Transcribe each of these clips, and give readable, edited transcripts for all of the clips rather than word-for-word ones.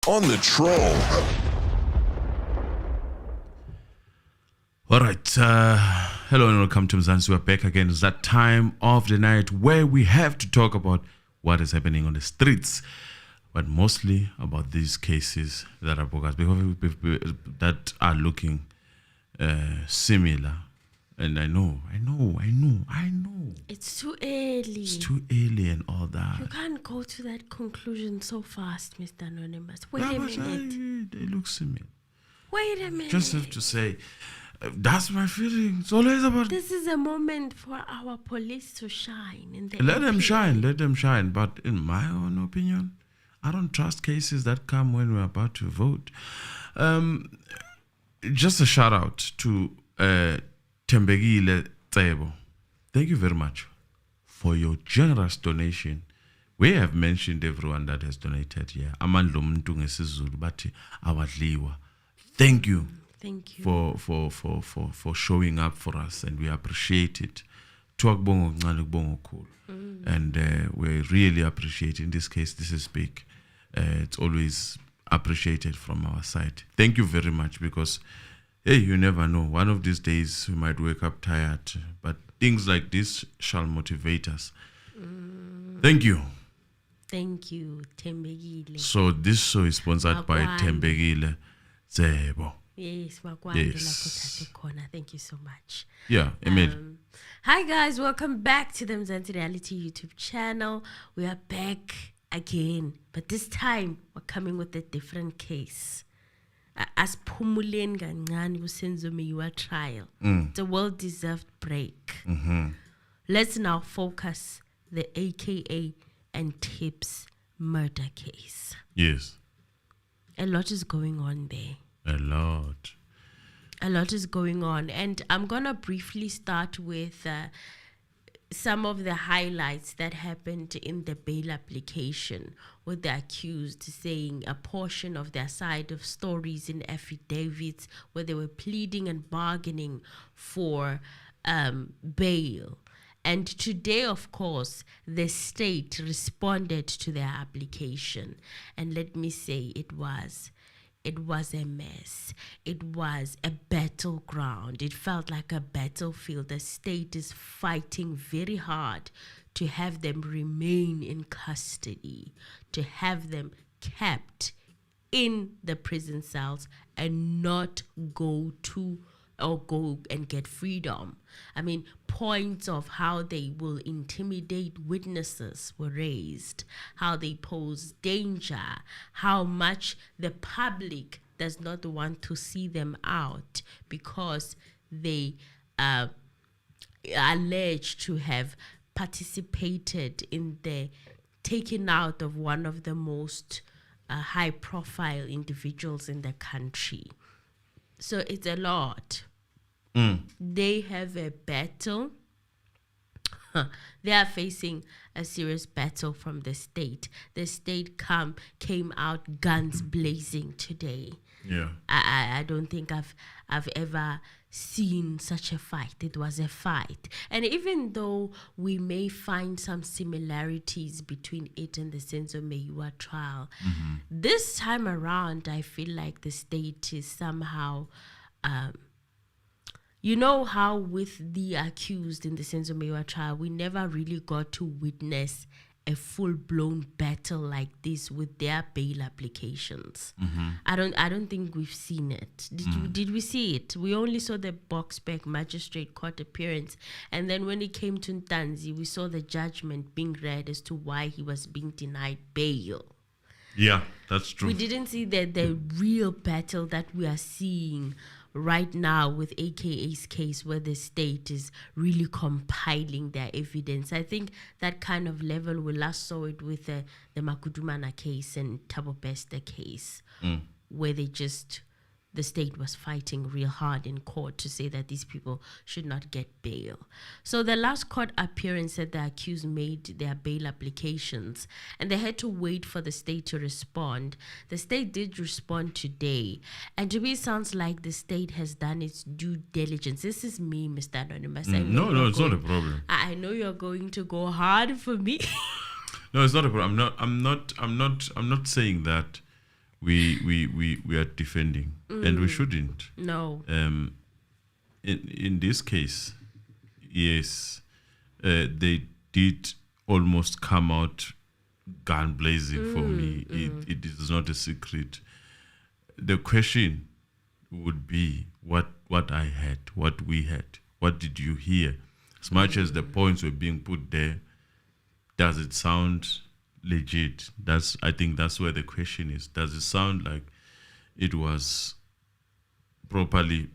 on the troll. All right. Hello and welcome to Mzansi. We're back again. It's that time of the night where we have to talk about what is happening on the streets, but mostly about these cases that are bogus, that are looking similar. And I know. It's too early. It's too early and all that. You can't go to that conclusion so fast, Mr. Anonymous. Wait a minute. They look similar. Wait a minute. Just have to say, that's my feeling. It's always about... This is a moment for our police to shine. In the Let them shine. But in my own opinion, I don't trust cases that come when we're about to vote. Just a shout out to Tembegile Tsebo. Thank you very much for your generous donation. We have mentioned everyone that has donated here. Amandlo muntu ngesizulu bathi awadliwa. Thank you. Thank you for showing up for us, and we appreciate it. And we really appreciate. In this case, this is big. It's always appreciated from our side. Thank you very much, because hey, you never know. One of these days we might wake up tired, but things like this shall motivate us. Thank you. Thank you, Tembegile. So this show is sponsored by Tembegile Tsebo. Yes, Yes. Thank you so much. Yeah, Emil. Hi guys, welcome back to the Mzansi Reality YouTube channel. We are back again, but this time we're coming with a different case. As Pumulen Gangan Mziwethemba trial, it's a well-deserved break. Let's now focus the AKA and Tibz murder case. Yes. A lot is going on there. A lot is going on, and I'm gonna briefly start with some of the highlights that happened in the bail application, with the accused saying a portion of their side of stories in affidavits where they were pleading and bargaining for bail. And today, of course, the state responded to their application, and let me say it was a mess. It was a battleground. It felt like a battlefield. The state is fighting very hard to have them remain in custody, to have them kept in the prison cells and not go and get freedom. I mean, points of how they will intimidate witnesses were raised, how they pose danger, how much the public does not want to see them out because they are alleged to have participated in the taking out of one of the most high-profile individuals in the country. So it's a lot. They have a battle. They are facing a serious battle from the state. The state came out guns blazing today. Yeah, I don't think I've ever seen such a fight. It was a fight, and even though we may find some similarities between it and the Mziwethemba trial, this time around, I feel like the state is somehow. You know how with the accused in the Mziwethemba trial, we never really got to witness a full-blown battle like this with their bail applications. I don't think we've seen it. Did we see it? We only saw the Boksburg magistrate court appearance, and then when it came to Ntanzi, we saw the judgment being read as to why he was being denied bail. Yeah, that's true. We didn't see the real battle that we are seeing right now with AKA's case, where the state is really compiling their evidence. I think that kind of level, we last saw it with the Makudumana case and Thabo Bester case, where the state was fighting real hard in court to say that these people should not get bail. So the last court appearance that the accused made their bail applications, and they had to wait for the state to respond. The state did respond today, and to me it sounds like the state has done its due diligence. This is me, Mr. Anonymous. No, it's not a problem. I know you're going to go hard for me. No, it's not a problem. I'm not saying that we are defending, and we shouldn't. No. In this case, yes, they did almost come out gun blazing for me. It is not a secret. The question would be what I had, what we had. What did you hear? As much as the points were being put there, does it sound legit? I think that's where the question is. Does it sound like it was properly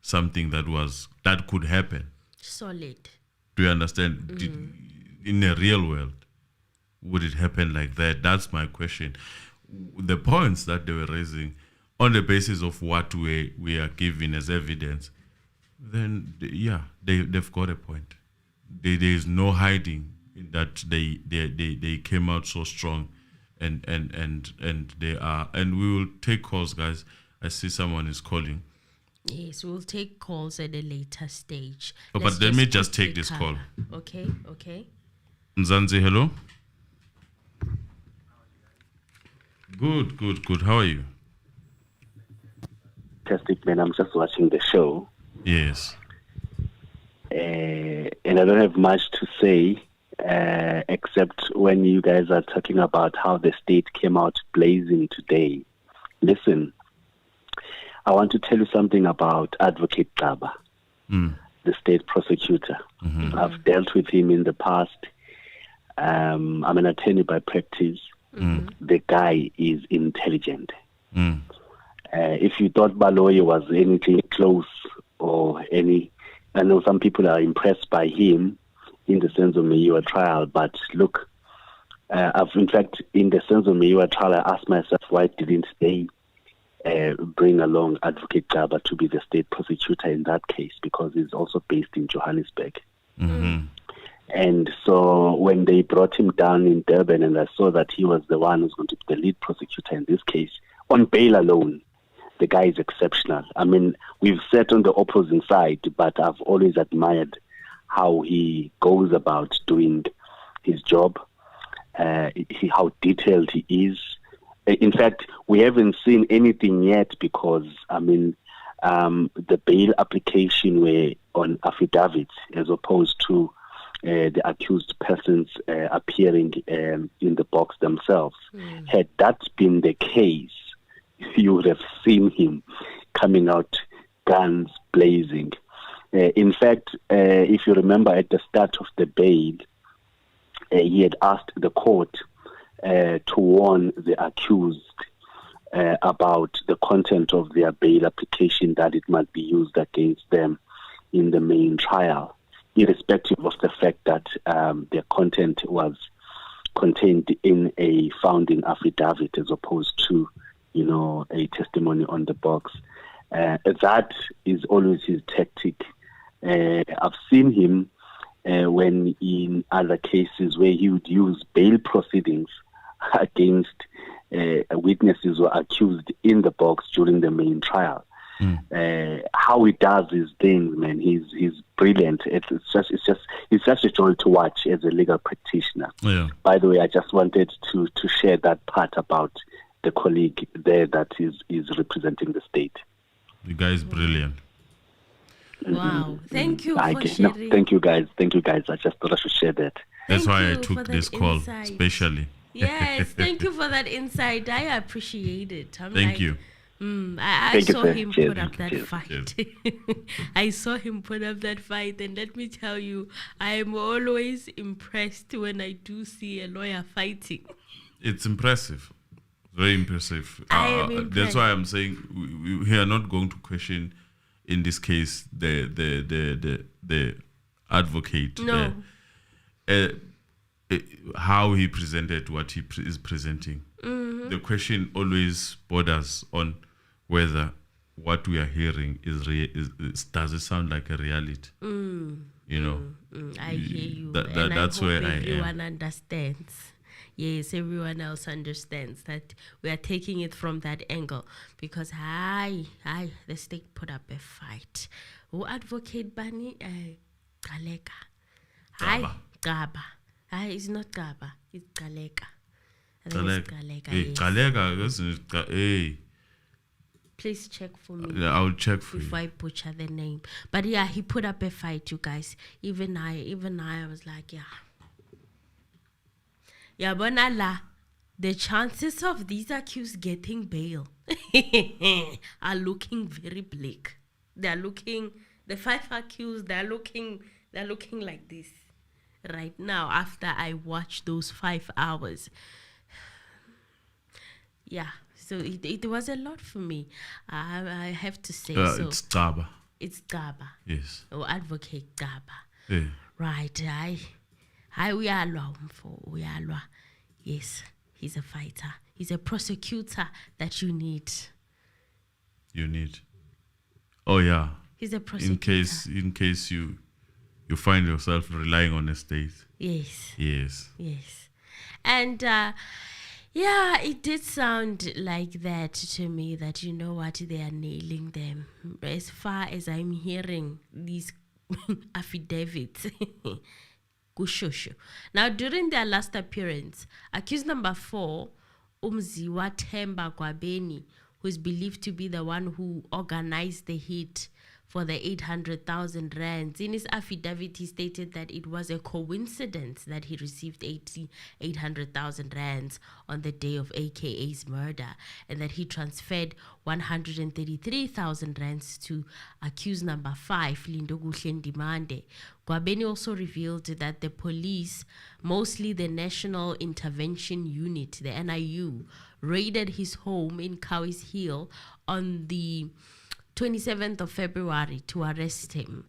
something that could happen? Solid. Do you understand? In a real world, would it happen like that? That's my question. The points that they were raising on the basis of what we are given as evidence, then they've got a point. There is no hiding that they came out so strong, and they are. And we will take calls, guys. I see someone is calling. Yes, we'll take calls at a later stage. But let me just take this call. Okay. Mzanzi, hello. Good. How are you? Fantastic, man. I'm just watching the show. Yes. And I don't have much to say, except when you guys are talking about how the state came out blazing today. Listen, I want to tell you something about Advocate Gcaba, the state prosecutor. I've dealt with him in the past. I'm an attorney by practice. The guy is intelligent. If you thought Baloyi was anything close or any, I know some people are impressed by him in the sense of Mziwethemba trial, but look, in fact, in the sense of Mziwethemba trial, I asked myself, why didn't they bring along Advocate Gcaba to be the state prosecutor in that case, because he's also based in Johannesburg. And so when they brought him down in Durban and I saw that he was the one who's going to be the lead prosecutor in this case, on bail alone, the guy is exceptional. I mean, we've sat on the opposing side, but I've always admired how he goes about doing his job, how detailed he is. In fact, we haven't seen anything yet because, I mean, the bail application were on affidavits as opposed to the accused persons appearing in the box themselves. Had that been the case, you would have seen him coming out guns blazing. In fact, if you remember at the start of the bail, he had asked the court to warn the accused about the content of their bail application, that it might be used against them in the main trial, irrespective of the fact that their content was contained in a founding affidavit as opposed to, a testimony on the box. That is always his tactic. I've seen him when in other cases where he would use bail proceedings against witnesses who are accused in the box during the main trial. How he does his things, man, he's brilliant. It's such a joy to watch as a legal practitioner. Yeah. By the way, I just wanted to share that part about the colleague there that is representing the state. The guy is brilliant. Wow. Thank you for sharing. Thank you guys. I just thought I should share that. That's Thank why I you took for this that call, insight. especially. Yes, thank you for that insight. I appreciate it. Thank you. I Thank you, saw sir. him Cheers. put up that Cheers. fight. I saw him put up that fight, and let me tell you, I am always impressed when I do see a lawyer fighting. It's impressive. Very impressive. I am That's impressed. why I'm saying we are not going to question, in this case, the advocate. No. How he presented what he is presenting. The question always borders on whether what we are hearing does it sound like a reality? I hear you. That's I where hope I am. everyone understands. Yes, everyone else understands that we are taking it from that angle because the state put up a fight. Who advocate Bani? Gcaba. Gcaba. Gcaba. It's not Gcaba. It's Gcaba. I think it's Hey, Gcaba, yes. hey, Please check for me I'll check for before you. I butcher the name. But yeah, he put up a fight, you guys. Even I was like, yeah. Yeah, but Nala, the chances of these accused getting bail are looking very bleak. The 5 accused, they're looking like this right now after I watched those 5 hours. Yeah, so it was a lot for me. I have to say so. It's Gcaba. It's Gcaba. Yes. Or Advocate Gcaba. Yeah. Right, uyalwa. Yes, he's a fighter. He's a prosecutor that you need. You need. Oh yeah. He's a prosecutor. In case you find yourself relying on a state. Yes. Yes. Yes. And yeah, it did sound like that to me, that you know what, they are nailing them. As far as I'm hearing these affidavits. Kushushu. Now, during their last appearance, accused number 4, Mziwethemba Gwabeni, who is believed to be the one who organized the hit for the 800,000 rands. In his affidavit, he stated that it was a coincidence that he received 800,000 rands on the day of AKA's murder, and that he transferred 133,000 rands to accused number 5, Lindokuhle Ndimande. Gwabeni also revealed that the police, mostly the National Intervention Unit, the NIU, raided his home in Cowes Hill on the 27th of February to arrest him.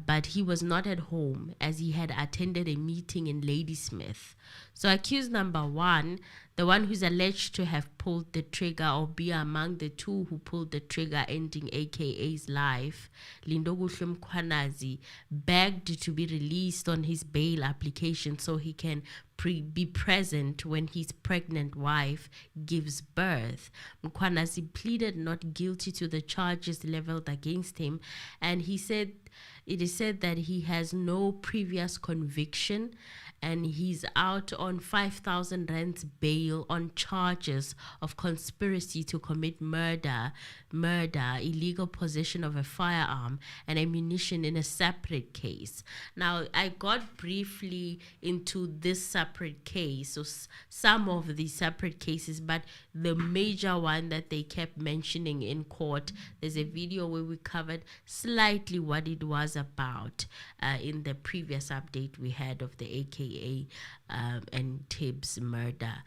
But he was not at home as he had attended a meeting in Ladysmith. So accused number 1, the one who's alleged to have pulled the trigger or be among the 2 who pulled the trigger ending AKA's life, Lindokuhle Mkhwanazi, begged to be released on his bail application so he can be present when his pregnant wife gives birth. Mkhwanazi pleaded not guilty to the charges leveled against him, and it is said that he has no previous conviction and he's out on 5,000 rands bail on charges of conspiracy to commit murder, illegal possession of a firearm and ammunition in a separate case. Now, I got briefly into this separate case, so some of the separate cases, but the major one that they kept mentioning in court, there's a video where we covered slightly what it was about in the previous update we had of the AKA and Tibz murder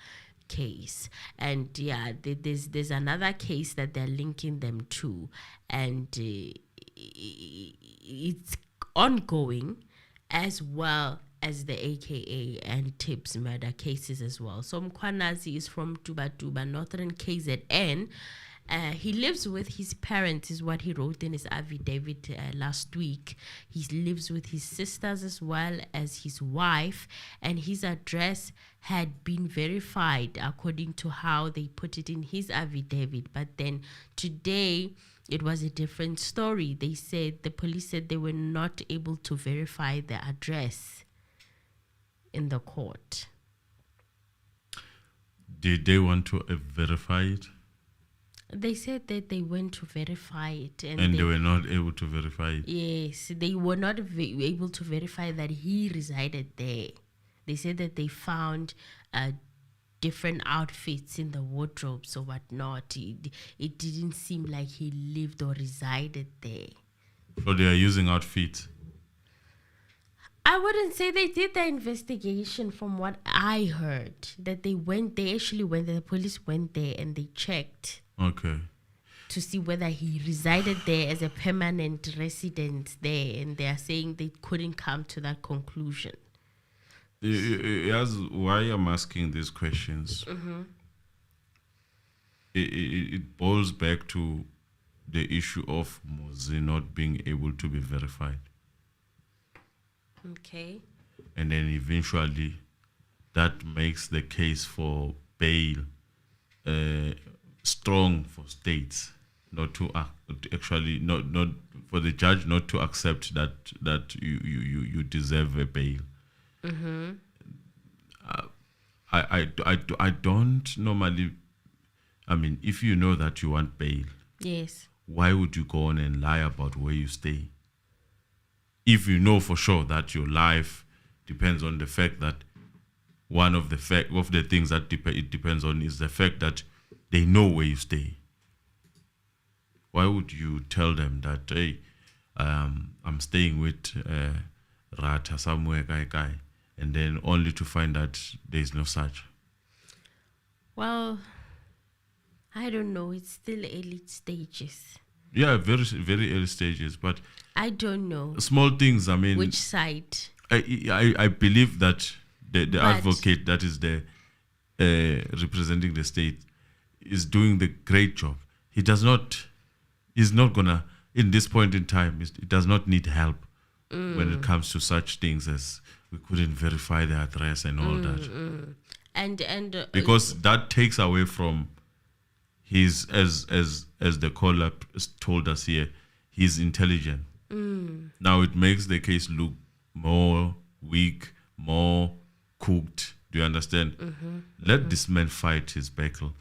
case. And yeah, there's another case that they're linking them to, and it's ongoing, as well as the AKA and Tibz murder cases as well. So Mkhwanazi is from Tuba, Northern KZN. He lives with his parents, is what he wrote in his affidavit last week. He lives with his sisters as well as his wife, and his address had been verified according to how they put it in his affidavit. But then today, it was a different story. The police said they were not able to verify the address in the court. Did they want to verify it? They said that they went to verify it. And they were not able to verify it? Yes, they were not able to verify that he resided there. They said that they found different outfits in the wardrobes or whatnot. It didn't seem like he lived or resided there. So they are using outfits? I wouldn't say they did the investigation, from what I heard. That they actually went there, the police went there and they checked. Okay. To see whether he resided there as a permanent resident there, and they are saying they couldn't come to that conclusion. Why I'm asking these questions, it boils back to the issue of Mzi not being able to be verified. Okay. And then eventually that makes the case for bail strong for states not to actually not for the judge not to accept that you deserve a bail. I don't normally. I mean, if you know that you want bail, Yes. why would you go on and lie about where you stay? If you know for sure that your life depends on the fact that one of the things that it depends on is the fact that they know where you stay. Why would you tell them that, hey, I'm staying with Rata somewhere, guy, and then only to find that there's no such? Well, I don't know. It's still early stages. Yeah, very, very early stages, but I don't know small things. I mean, which side. I believe that the advocate that is there representing the state is doing the great job. He's not gonna, in this point in time, it does not need help when it comes to such things as we couldn't verify the address and all that. And Because that takes away from his, as the caller told us here, he's intelligent. Now it makes the case look more weak, more cooked. Do you understand? Let this man fight his battle,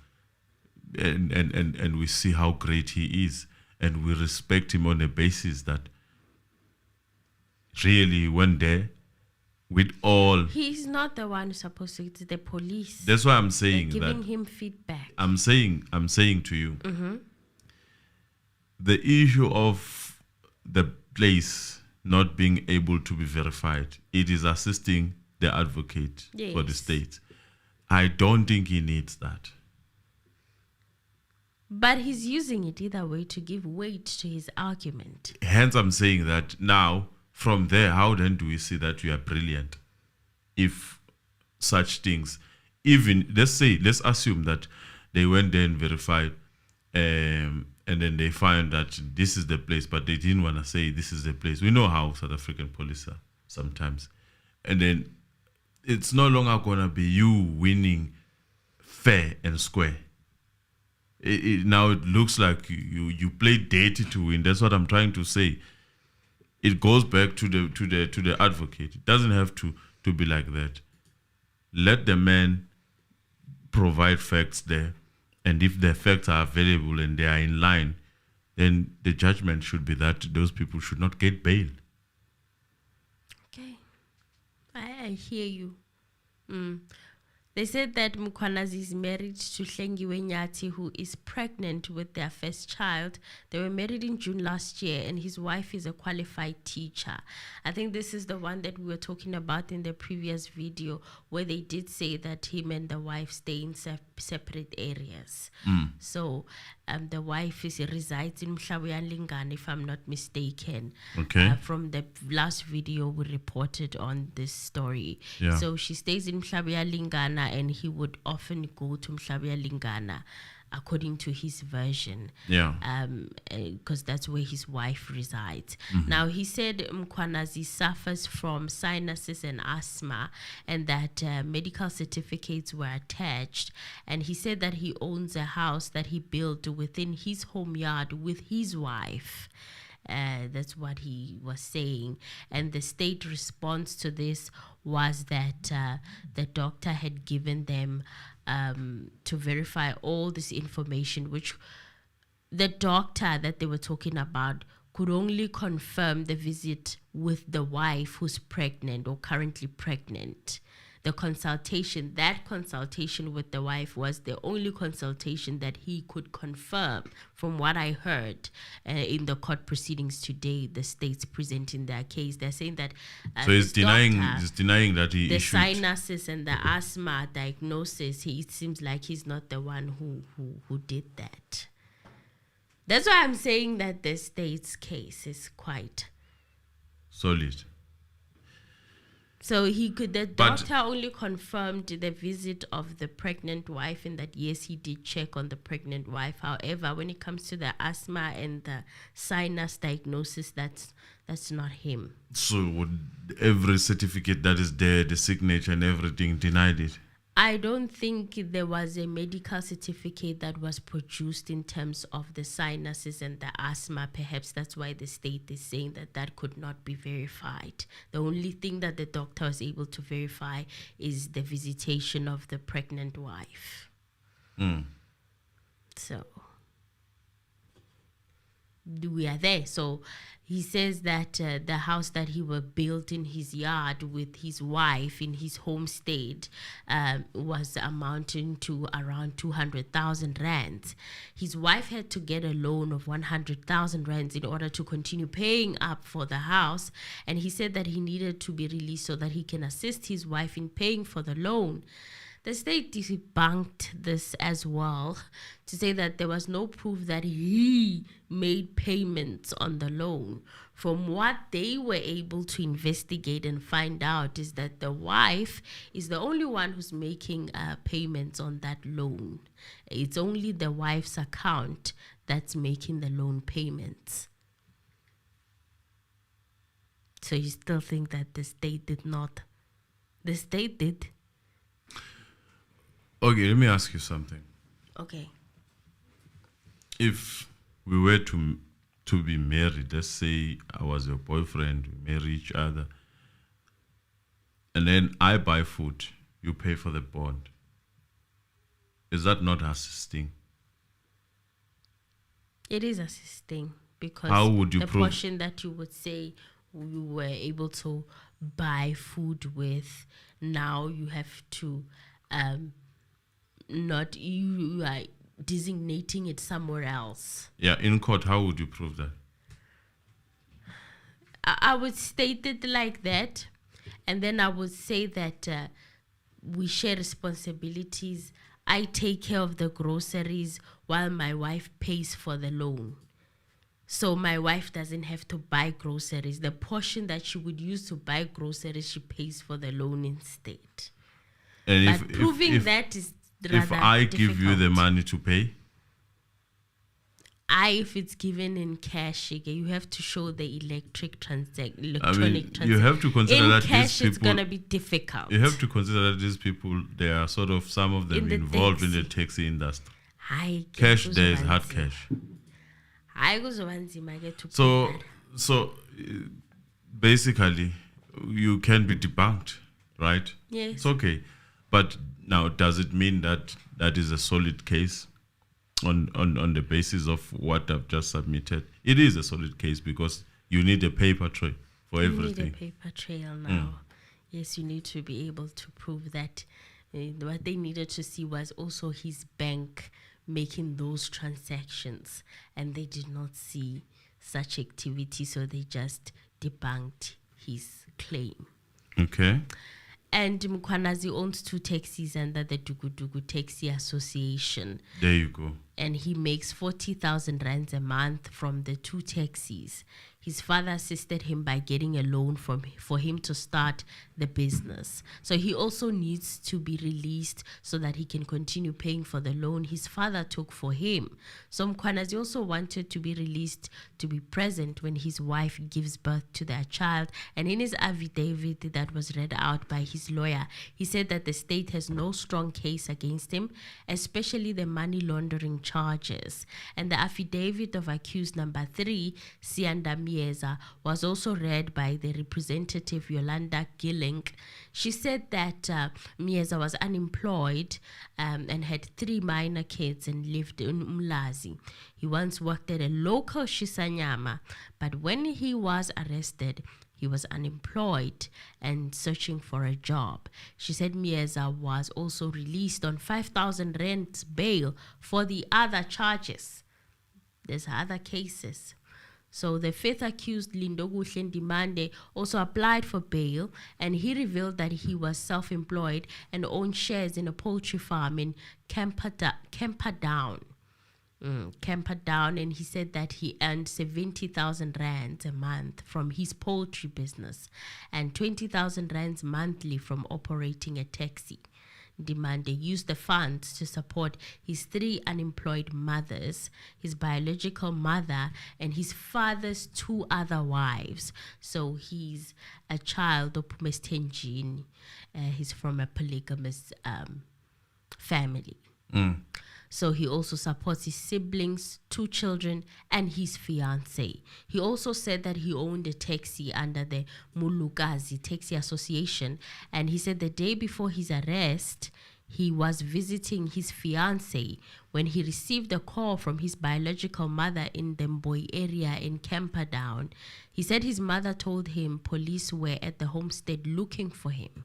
and we see how great he is, and we respect him on the basis that really he went there with all. he's not the one who's supposed to. It's the police. That's why I'm saying They're giving that. him feedback. I'm saying to you, the issue of the place not being able to be verified, it is assisting the advocate for the Yes. state. I don't think he needs that. But he's using it either way to give weight to his argument. Hence, I'm saying that now, from there, how then do we see that you are brilliant? If such things, even, let's assume that they went there and verified, and then they find that this is the place, but they didn't want to say this is the place. We know how South African police are sometimes. And then it's no longer going to be you winning fair and square. Now it looks like you play dirty to win. That's what I'm trying to say. It goes back to the advocate. It doesn't have to be like that. Let the man provide facts there, and if the facts are available and they are in line, then the judgment should be that those people should not get bail. Okay. I hear you. They said that Mkhwanazi is married to Hlengiwe Nyati, who is pregnant with their first child. They were married in June last year, and his wife is a qualified teacher. I think this is the one that we were talking about in the previous video, where they did say that him and the wife stay in separate areas. So the wife resides in Mhlabuyanlingana, if I'm not mistaken. Okay. From the last video we reported on this story. Yeah. So she stays in Mhlabuyanlingana, and he would often go to Mhlabuyanlingana, according to his version. Yeah. Because that's where his wife resides. Now, he said Mkhwanazi suffers from sinuses and asthma, and that medical certificates were attached. And he said that he owns a house that he built within his home yard with his wife. That's what he was saying. And the state response to this was that the doctor had given them to verify all this information, which the doctor that they were talking about could only confirm the visit with the wife who's pregnant or currently pregnant. The consultation with the wife was the only consultation that he could confirm, from what I heard in the court proceedings today. The state's presenting their case. They're saying that So he's denying that he the issued. sinuses and the asthma diagnosis. It seems like he's not the one who did that. That's why I'm saying that the state's case is quite solid. So the doctor only confirmed the visit of the pregnant wife, and that yes, he did check on the pregnant wife. However, when it comes to the asthma and the sinus diagnosis, that's not him. So would every certificate that is there, the signature and everything, denied it? I don't think there was a medical certificate that was produced in terms of the sinuses and the asthma. Perhaps that's why the state is saying that that could not be verified. The only thing that the doctor was able to verify is the visitation of the pregnant wife. So we are there. So he says that the house that he was built in his yard with his wife in his homestead was amounting to around 200,000 rands. His wife had to get a loan of 100,000 rands in order to continue paying up for the house. And he said that he needed to be released so that he can assist his wife in paying for the loan. The state debunked this as well to say that there was no proof that he made payments on the loan. From what they were able to investigate and find out is that the wife is the only one who's making payments on that loan. It's only the wife's account that's making the loan payments. So you still think that the state did not? The state did. Okay, let me ask you something. Okay. If we were to be married, let's say I was your boyfriend, we marry each other, and then I buy food, you pay for the bond. Is that not assisting? It is assisting because how would you the prove portion that you would say you were able to buy food with, now you have to not, you are designating it somewhere else. Yeah, in court, how would you prove that? I would state it like that, and then I would say that we share responsibilities. I take care of the groceries while my wife pays for the loan. So my wife doesn't have to buy groceries. The portion that she would use to buy groceries, she pays for the loan instead. And but proving that is rather if I give you the difficult. money to pay? If it's given in cash, you have to show the electronic transaction. You have to consider in that cash, these it's people, gonna be difficult. You have to consider that these people, they are sort of, some of them involved in the taxi industry. Cash there is hard cash. So basically, you can be debunked, right? Yes. It's okay. But now, does it mean that that is a solid case on the basis of what I've just submitted? It is a solid case because you need a paper trail for everything. You need a paper trail now. Yes, you need to be able to prove that. What they needed to see was also his bank making those transactions, and they did not see such activity, so they just debunked his claim. Okay. And Mkwanazi owns 2 taxis under the Dugu Taxi Association. There you go. And he makes 40,000 rands a month from the 2 taxis. His father assisted him by getting a loan for him to start the business. So he also needs to be released so that he can continue paying for the loan his father took for him. So Mkwanazi also wanted to be released to be present when his wife gives birth to their child. And in his affidavit that was read out by his lawyer, he said that the state has no strong case against him, especially the money laundering charges. And the affidavit of accused number 3, Sianda Mieza, was also read by the representative Yolanda Gillink. She said that Mieza was unemployed and had 3 minor kids and lived in Umlazi. He once worked at a local Shisanyama, but when he was arrested, he was unemployed and searching for a job. She said Mieza was also released on 5,000 rand bail for the other charges. There's other cases. So the 5th accused, Lindogu Ndimande, also applied for bail, and he revealed that he was self-employed and owned shares in a poultry farm in Camperdown, and he said that he earned 70,000 rands a month from his poultry business and 20,000 rands monthly from operating a taxi. Ndimande used the funds to support his 3 unemployed mothers, his biological mother, and his father's 2 other wives. So he's a child of Pumestenjini. He's from a polygamous family. So he also supports his siblings, 2 children, and his fiancée. He also said that he owned a taxi under the Mulukazi Taxi Association, and he said the day before his arrest, he was visiting his fiancée when he received a call from his biological mother in the Mboi area in Camperdown. He said his mother told him police were at the homestead looking for him.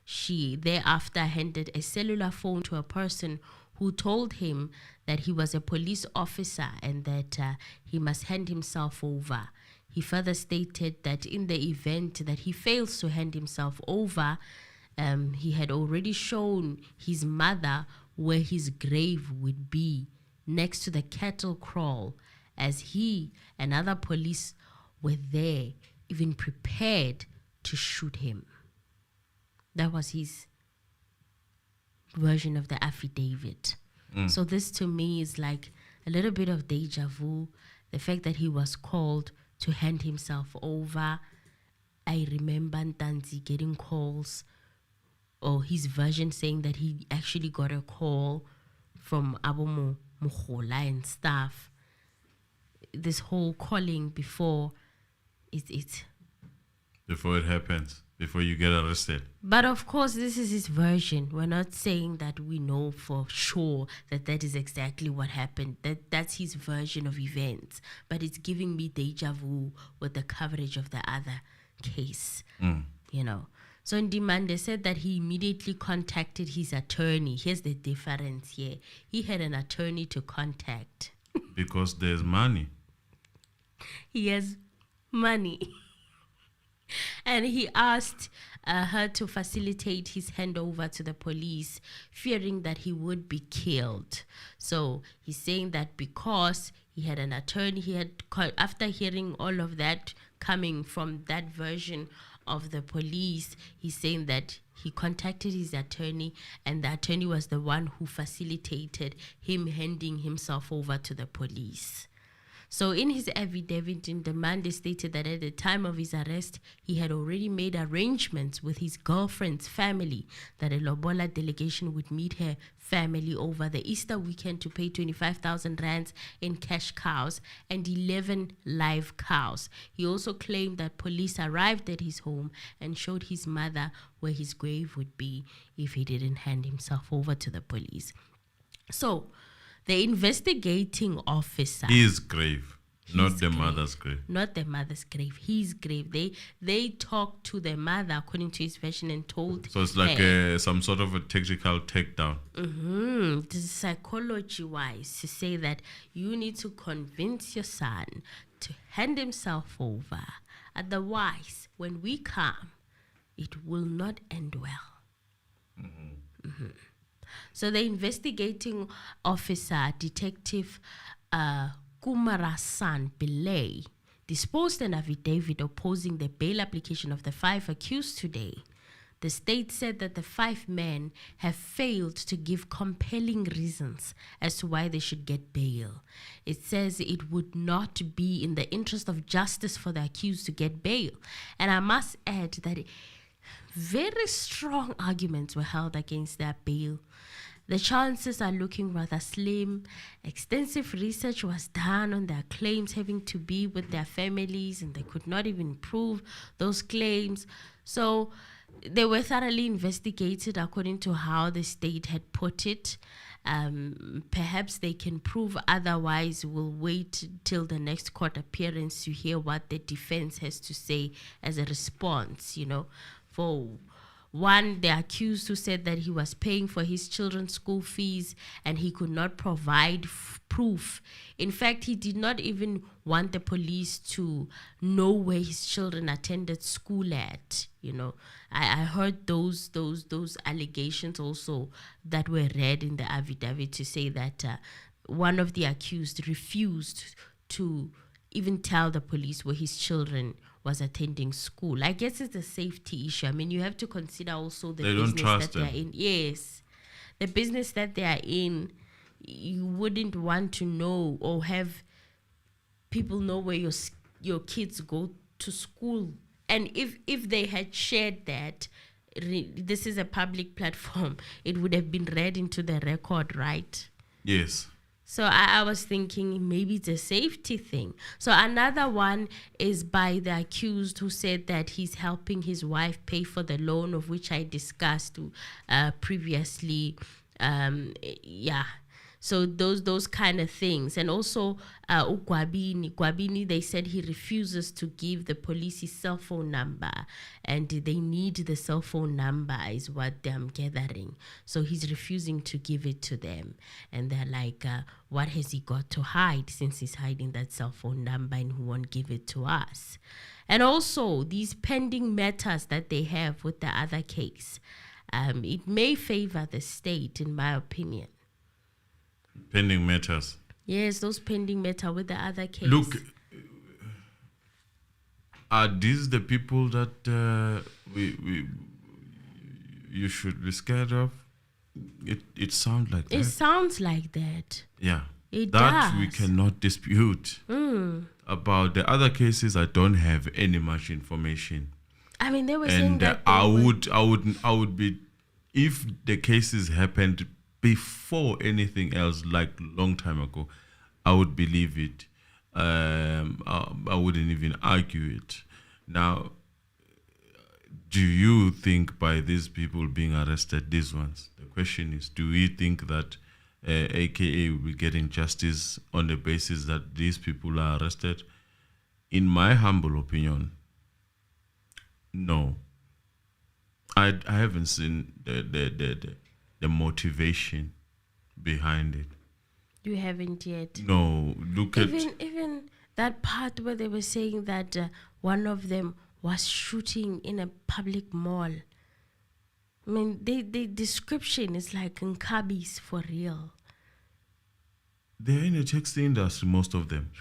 She thereafter handed a cellular phone to a person who told him that he was a police officer and that he must hand himself over. He further stated that in the event that he fails to hand himself over, he had already shown his mother where his grave would be, next to the cattle kraal, as he and other police were there, even prepared to shoot him. That was his version of the affidavit. So this to me is like a little bit of deja vu. The fact that he was called to hand himself over. I remember Ntanzi getting calls, or his version saying that he actually got a call from Abomo Mukhola and stuff. This whole calling before it's before it happens, before you get arrested. But of course, this is his version. We're not saying that we know for sure that that is exactly what happened. That's his version of events. But it's giving me deja vu with the coverage of the other case, you know. So Ndimande said that he immediately contacted his attorney. Here's the difference here. He had an attorney to contact. Because there's money. He has money. And he asked her to facilitate his handover to the police, fearing that he would be killed. So he's saying that because he had an attorney, after hearing all of that coming from that version of the police, he's saying that he contacted his attorney, and the attorney was the one who facilitated him handing himself over to the police. So in his affidavit, Ndimande stated that at the time of his arrest, he had already made arrangements with his girlfriend's family that a Lobola delegation would meet her family over the Easter weekend to pay 25,000 rands in cash cows and 11 live cows. He also claimed that police arrived at his home and showed his mother where his grave would be if he didn't hand himself over to the police. So the investigating officer... His grave, not the mother's grave. Not the mother's grave, his grave. They talked to the mother according to his version and told So it's like some sort of a technical takedown. This is psychology-wise to say that you need to convince your son to hand himself over. Otherwise, when we come, it will not end well. So the investigating officer, Detective Kumarasan Pillay, disposed an affidavit opposing the bail application of the 5 accused today. The state said that the 5 men have failed to give compelling reasons as to why they should get bail. It says it would not be in the interest of justice for the accused to get bail. And I must add that very strong arguments were held against their bail. The chances are looking rather slim. Extensive research was done on their claims having to be with their families, and they could not even prove those claims. So they were thoroughly investigated according to how the state had put it. Perhaps they can prove otherwise. We'll wait till the next court appearance to hear what the defense has to say as a response, you know. For one, the accused who said that he was paying for his children's school fees and he could not provide proof. In fact, he did not even want the police to know where his children attended school at. You know, I heard those allegations also that were read in the affidavit to say that one of the accused refused to even tell the police where his children was attending school. I guess it's a safety issue. I mean, you have to consider also the business that they are in. Yes, the business that they are in, you wouldn't want to know or have people know where your kids go to school. And if they had shared that, this is a public platform. It would have been read into the record, right? Yes. So I was thinking maybe it's a safety thing. So another one is by the accused who said that he's helping his wife pay for the loan, of which I discussed previously. Yeah. So those kind of things. And also Gwabeni, they said he refuses to give the police his cell phone number, and they need the cell phone number is what I'm gathering. So he's refusing to give it to them. And they're like, what has he got to hide since he's hiding that cell phone number and he won't give it to us? And also these pending matters that they have with the other case, it may favor the state, in my opinion. Pending matters. Yes, those pending matter with the other case. Look, are these the people that you should be scared of? It sounds like that. It sounds like that. Yeah. It that does. we cannot dispute. About the other cases, I don't have any much information. I mean, they were saying And that I would be, if the cases happened before anything else, like long time ago, I would believe it. I wouldn't even argue it. Now, do you think by these people being arrested, these ones, the question is, do we think that AKA will be getting justice on the basis that these people are arrested? In my humble opinion, no. I haven't seen the motivation behind it. you haven't yet. No, look at Even that part where they were saying that one of them was shooting in a public mall. I mean, the description is like Nkabis for real. they're in the taxi industry, most of them.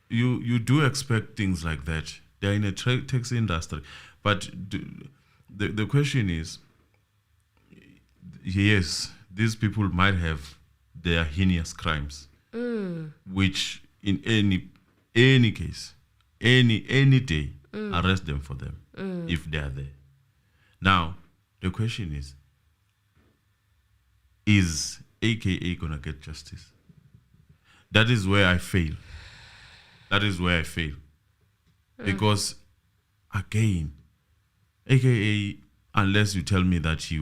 You do expect things like that. They're in a taxi industry. But the question is, yes, these people might have their heinous crimes, which in any case, any day, arrest them for them if they are there. Now, the question is AKA gonna get justice? That is where I fail. Because, again, AKA, unless you tell me that he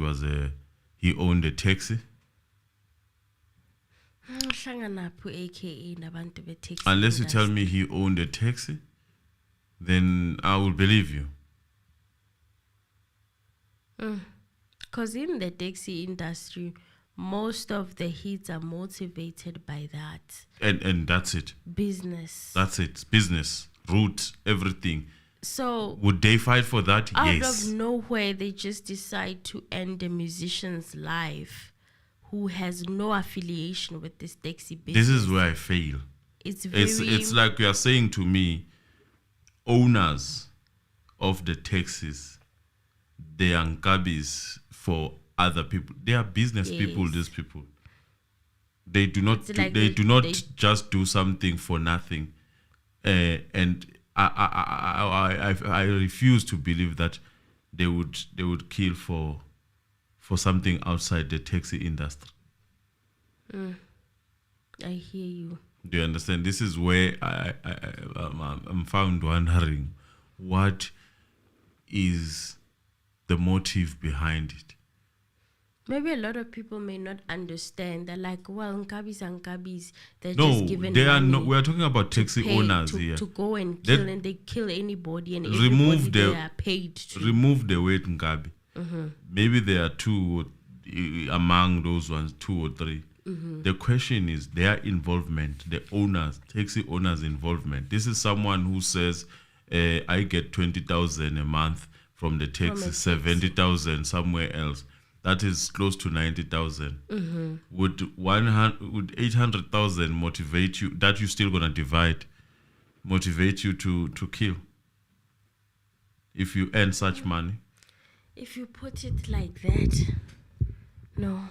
owned a taxi. Unless you tell me he owned a taxi, then I will believe you. Because in the taxi industry, most of the hits are motivated by that. And that's it. Business. That's it. Business, route, everything. So would they fight for that? out Yes. of nowhere, they just decide to end a musician's life who has no affiliation with this taxi business. This is where I fail. It's like you are saying to me, owners of the taxis, they are Nkabis for other people. They are business people. These people, they do not just do something for nothing, and I refuse to believe that they would kill for something outside the taxi industry. I hear you. Do you understand? This is where I'm found wondering, what is the motive behind it? Maybe a lot of people may not understand. They're like, well, Nkabis and Nkabis, they're No, just given they are money not. We are talking about taxi pay- owners to, here. to go and kill, and they kill anybody, and Remove everybody the- they are paid to. Remove the word Nkabi. Maybe there are two among those ones, 2 or 3. The question is their involvement, the owners, taxi owners' involvement. This is someone who says, I get 20,000 a month from the taxi, 70,000 somewhere else. That is close to 90,000. Would 800,000 motivate you? That you're still gonna divide, motivate you to kill if you earn such money? If you put it like that, no.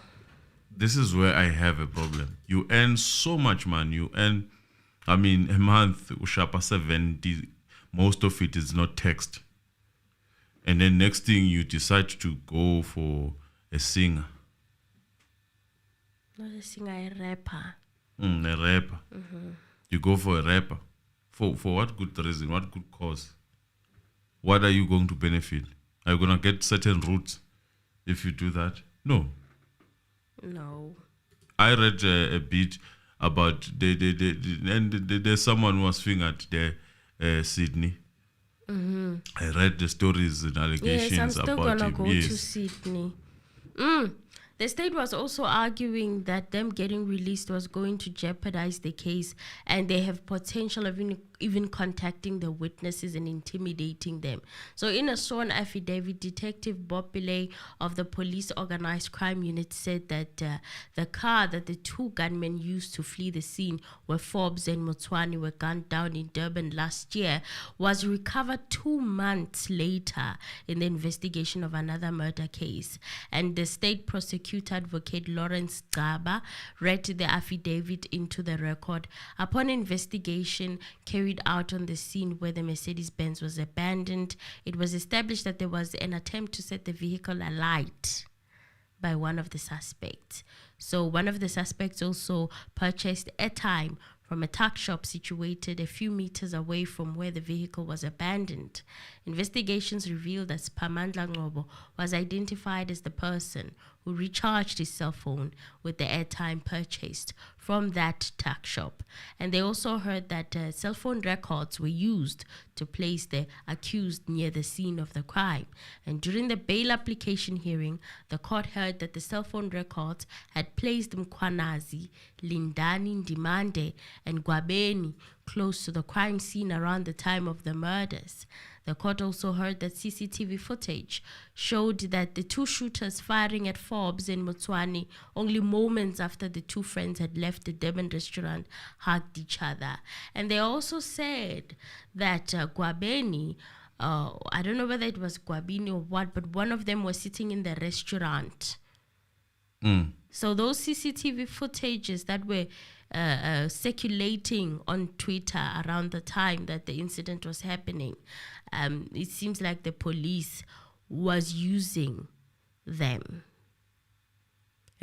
This is where I have a problem. You earn so much money. You earn, a month, ushapa 70. Most of it is not taxed. And then next thing you decide to go for a singer. Not a singer, a rapper. A rapper. You go for a rapper. For what good reason? What good cause? What are you going to benefit? Are you going to get certain routes if you do that? No. No. I read a bit about there's someone who was fingered there, Sydney. I read the stories and allegations yes, I'm still about gonna him. go to Sydney. The state was also arguing that them getting released was going to jeopardize the case, and they have potential of even contacting the witnesses and intimidating them. So in a sworn affidavit, Detective Bob Pillay of the Police Organized Crime Unit said that the car that the two gunmen used to flee the scene, where Forbes and Motswani were gunned down in Durban last year, was recovered 2 months later in the investigation of another murder case. And the state prosecutor advocate Lawrence Gcaba read the affidavit into the record. Upon investigation carried out on the scene where the Mercedes-Benz was abandoned, it was established that there was an attempt to set the vehicle alight by one of the suspects. So one of the suspects also purchased airtime from a tuck shop situated a few meters away from where the vehicle was abandoned. Investigations revealed that Spamandla Ngobo was identified as the person who recharged his cell phone with the airtime purchased from that tuck shop. And they also heard that cell phone records were used to place the accused near the scene of the crime. And during the bail application hearing, the court heard that the cell phone records had placed Mkwanazi, Lindani, Ndimande, and Gwabeni close to the crime scene around the time of the murders. The court also heard that CCTV footage showed that the two shooters firing at Forbes and Motswani only moments after the two friends had left the Durban restaurant hugged each other. And they also said that Gwabeni, I don't know whether it was Gwabeni or what, but one of them was sitting in the restaurant. So those CCTV footages that were circulating on Twitter around the time that the incident was happening, it seems like the police was using them.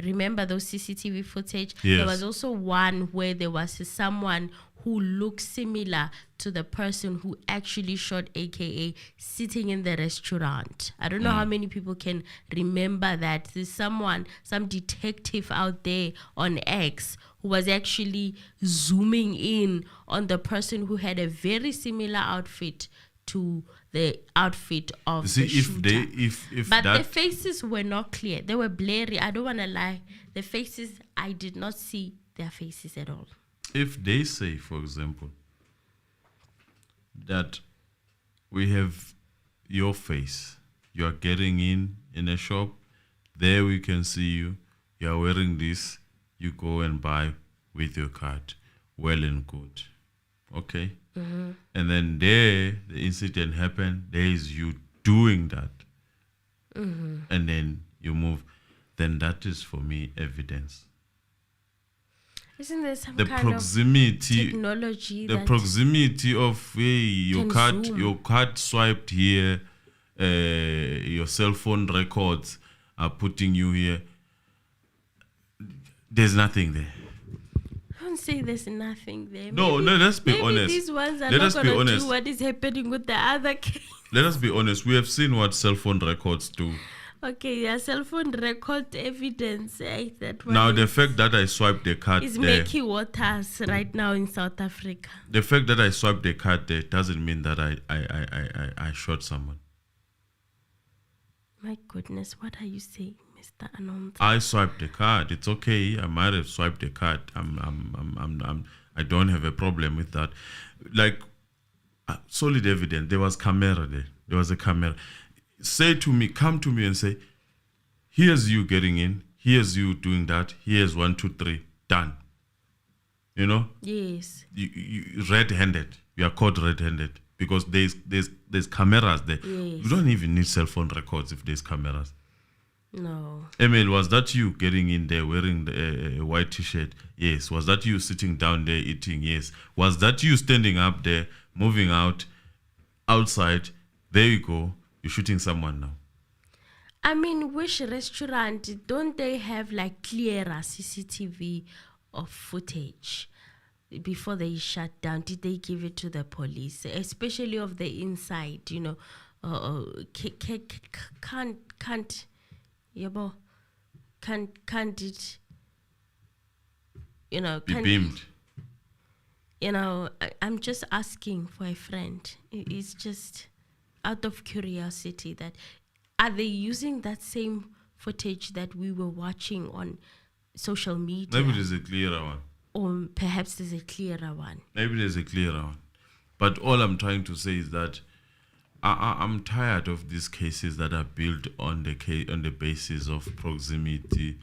Remember those CCTV footage? Yes. There was also one where there was someone who looked similar to the person who actually shot, aka sitting in the restaurant. I don't know how many people can remember that. There's some detective out there on X who was actually zooming in on the person who had a very similar outfit to the outfit of the shooter. But the faces were not clear. They were blurry. I don't want to lie. The faces, I did not see their faces at all. If they say, for example, that we have your face, you are getting in a shop, there we can see you, you are wearing this, you go and buy with your card, well and good. Okay? And then there, the incident happened, there is you doing that. And then you move. Then that is, for me, evidence. Isn't there some The kind proximity, of technology the that proximity of, hey, your can zoom? your card swiped here, your cell phone records are putting you here. There's nothing there. Don't say there's nothing there. No, let's be honest. Maybe these ones are Let not us be going to honest. do what is happening with the other case. Let us be honest. We have seen what cell phone records do. Okay, yeah, cell phone record evidence. That one Now, the fact that I swiped the card is there, making waters right now in South Africa. the fact that I swiped the card there doesn't mean that I shot someone. My goodness, what are you saying, Mr. Anonth? I swiped the card. It's okay. I might have swiped the card. I don't have a problem with that. Like, solid evidence. There was camera there. There was a camera. Come to me and say, here's you getting in. Here's you doing that. Here's 1, 2, 3. Done. You know? Yes. You red-handed. You are caught red-handed because there's cameras there. Yes. You don't even need cell phone records if there's cameras. No. Emil, was that you getting in there wearing the white t-shirt? Yes. Was that you sitting down there eating? Yes. Was that you standing up there, moving outside? There you go. You're shooting someone now. I mean, which restaurant, don't they have like clearer CCTV of footage before they shut down? Did they give it to the police, especially of the inside? You know, can't it? You know, Be beamed. You know, I'm just asking for a friend. It's just out of curiosity that. Are they using that same footage that we were watching on social media? Maybe there's a clearer one. Or perhaps there's a clearer one. Maybe there's a clearer one. But all I'm trying to say is that I'm tired of these cases that are built on the basis of proximity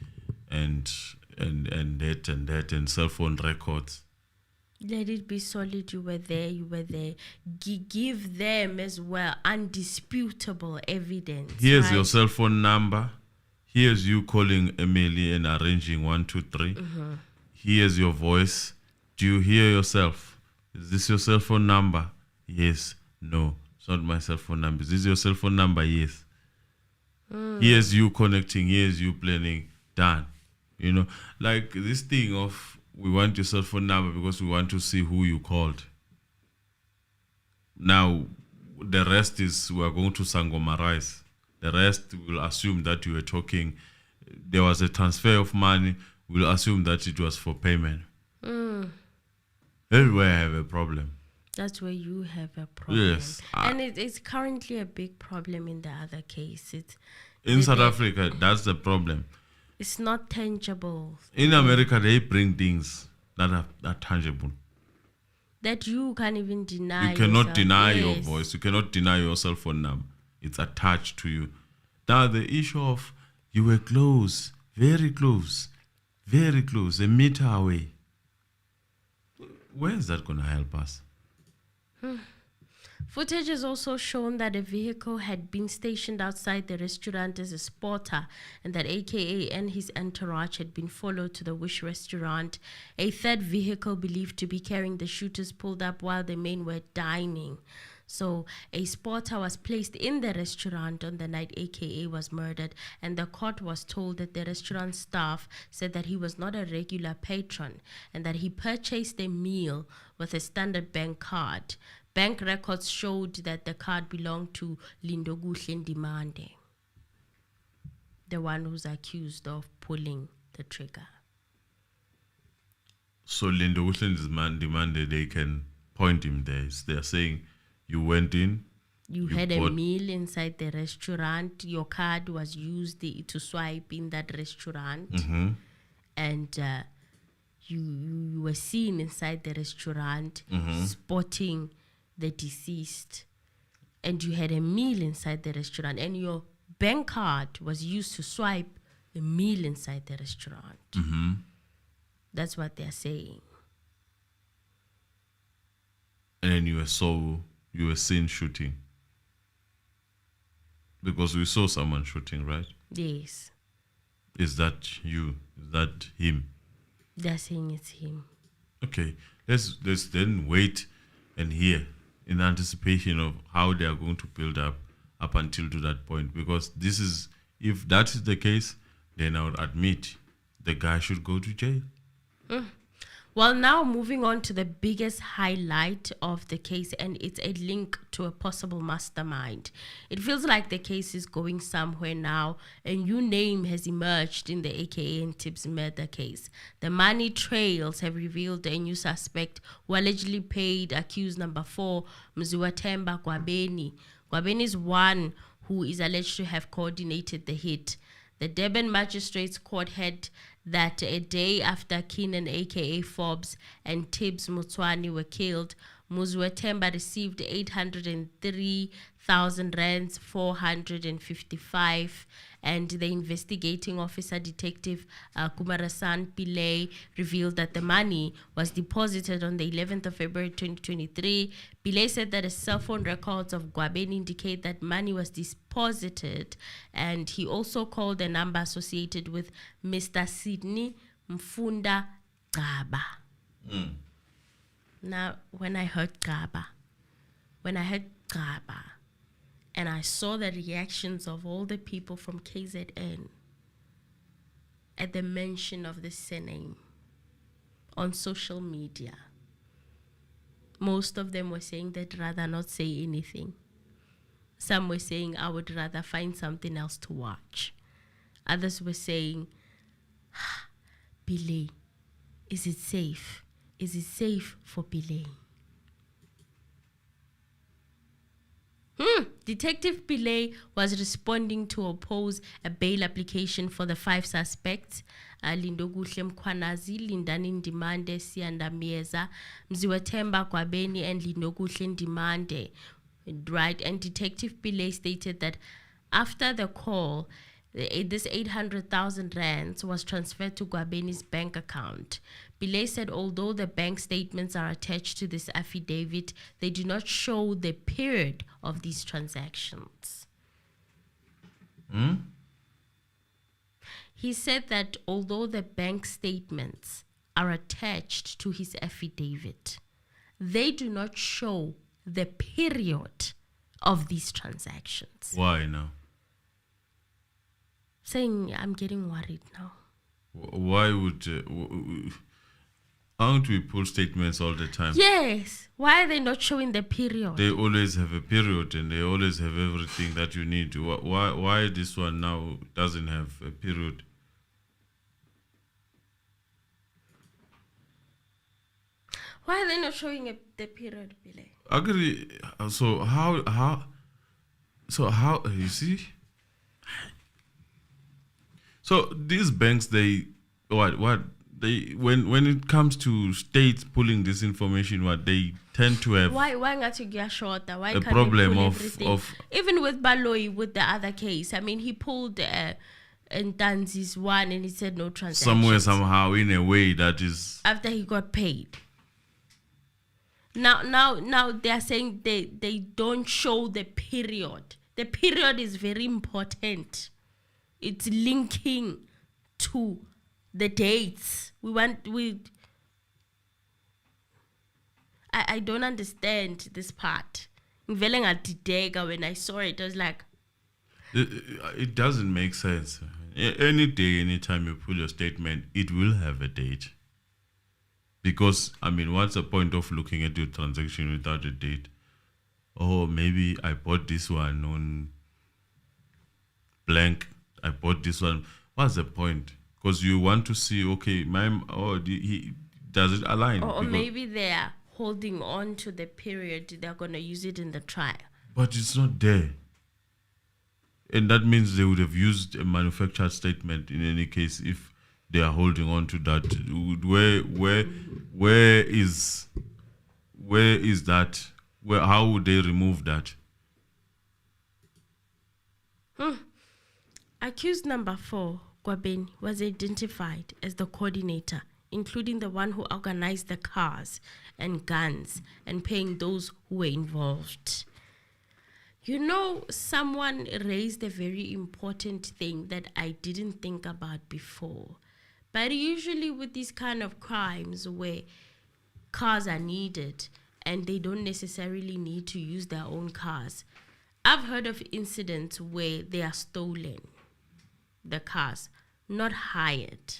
and that and cell phone records. Let it be solid. You were there. Give them as well undisputable evidence. Here's right? your cell phone number. Here's you calling Emily and arranging 1, 2, 3. Mm-hmm. Here's your voice. Do you hear yourself? Is this your cell phone number? Yes. No. It's not my cell phone number. Is this your cell phone number? Yes. Here's you connecting. Here's you planning. Done. You know, like this thing of we want your cell phone number because we want to see who you called. Now, the rest is we are going to sangomarize. The rest will assume that you were talking. There was a transfer of money. We'll assume that it was for payment. Everywhere I have a problem. That's where you have a problem. Yes. And it's currently a big problem in the other case. In South Africa, that's the problem. It's not tangible. In America, they bring things that are tangible. That you can't even deny. You cannot yourself. deny your Yes. voice. You cannot deny your cell phone number. It's attached to you. Now, the issue of you were close, very close, a meter away. Where is that going to help us? Footage has also shown that a vehicle had been stationed outside the restaurant as a spotter and that AKA and his entourage had been followed to the Wish restaurant. A third vehicle believed to be carrying the shooters pulled up while the men were dining. So a spotter was placed in the restaurant on the night AKA was murdered, and the court was told that the restaurant staff said that he was not a regular patron and that he purchased a meal with a Standard Bank card. Bank records showed that the card belonged to Lindokuhle Ndimande, the one who's accused of pulling the trigger. So Lindokuhle Ndimande, they can point him there. They're saying you went in. You had a meal inside the restaurant. Your card was used to swipe in that restaurant. Mm-hmm. And you were seen inside the restaurant spotting the deceased, and you had a meal inside the restaurant, and your bank card was used to swipe a meal inside the restaurant. That's what they're saying. And then you were seen shooting, because we saw someone shooting, right? Yes. Is that you? Is that him? They're saying it's him. Okay, let's then wait and hear in anticipation of how they are going to build up until to that point. Because this is, if that is the case, then I would admit the guy should go to jail. Well, now moving on to the biggest highlight of the case, and it's a link to a possible mastermind. It feels like the case is going somewhere now. A new name has emerged in the AKA and Tibz murder case. The money trails have revealed a new suspect who allegedly paid accused number 4, Mziwethemba Gwabeni. Gwabeni is one who is alleged to have coordinated the hit. The Durban Magistrates Court had that a day after Keenan aka Forbes and Tibz Mutswani were killed, Mziwethemba received 803,000 rands 455, and the investigating officer, Detective Kumarasan Pillay, revealed that the money was deposited on the 11th of February 2023. Pillay said that the cell phone records of Gwabeni indicate that money was deposited, and he also called a number associated with Mr. Sydney Mfunda Gcaba. Now, when I heard Gcaba, and I saw the reactions of all the people from KZN at the mention of the surname on social media. Most of them were saying they'd rather not say anything. Some were saying, I would rather find something else to watch. Others were saying, Pillay, is it safe? Is it safe for Pillay? Detective Pillay was responding to oppose a bail application for the 5 suspects, Lindokuhle Mkhwanazi, Lindani Ndimande, Sianda Mieza, Mziwethemba Gwabeni, and Lindokuhle Ndimande. Right, and Detective Pillay stated that after the call, this 800,000 rands was transferred to Gwabeni's bank account. Pillay said although the bank statements are attached to this affidavit, they do not show the period of these transactions. He said that although the bank statements are attached to his affidavit, they do not show the period of these transactions. Why now? Saying, I'm getting worried now. Why would... aren't we pull statements all the time? Yes. Why are they not showing the period? They always have a period and they always have everything that you need. Why this one now doesn't have a period? Why are they not showing the period, Pillay? Agree. So how, you see? So these banks, when it comes to states pulling this information, they tend to have why not to get shorter? Why a can't problem pull of everything? Even with Baloyi, with the other case, I mean, he pulled Ntanzi's one and he said no transactions. Somewhere, somehow, in a way that is after he got paid. Now they are saying they don't show the period. The period is very important. It's linking to the dates. I don't understand this part. When I saw it, I was like, it doesn't make sense. Any day, anytime you pull your statement, it will have a date. Because, I mean, what's the point of looking at your transaction without a date? Oh, maybe I bought this one on blank. I bought this one. What's the point? Because you want to see, okay, does it align? Or maybe they are holding on to the period. They're going to use it in the trial. But it's not there. And that means they would have used a manufactured statement in any case if they are holding on to that. Where is that? How would they remove that? Accused number 4, Gwabeni, was identified as the coordinator, including the one who organized the cars and guns and paying those who were involved. You know, someone raised a very important thing that I didn't think about before. But usually with these kind of crimes where cars are needed and they don't necessarily need to use their own cars, I've heard of incidents where they are stolen, the cars, not hired.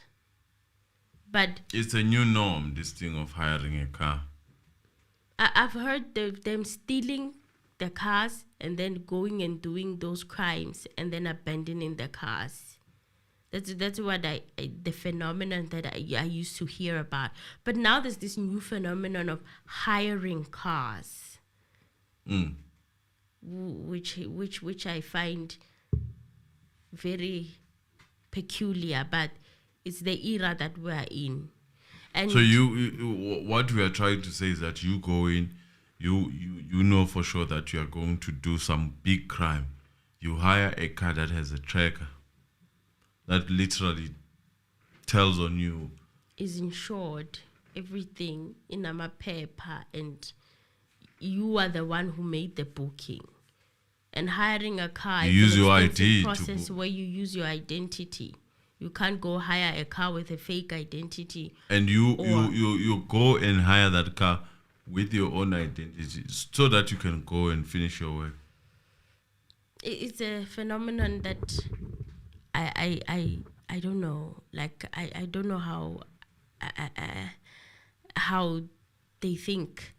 But it's a new norm, this thing of hiring a car. I've heard them stealing the cars and then going and doing those crimes and then abandoning the cars. That's what the phenomenon that I used to hear about. But now there's this new phenomenon of hiring cars, which I find very peculiar. But it's the era that we're in. And so what we are trying to say is that you go in, you know for sure that you are going to do some big crime. You hire a car that has a tracker that literally tells on you. Is insured, everything in a paper, and you are the one who made the booking. And hiring a car, you use your ID process where you use your identity. You can't go hire a car with a fake identity. And you go and hire that car with your own identity so that you can go and finish your work. It's a phenomenon that I don't know. Like I don't know how they think.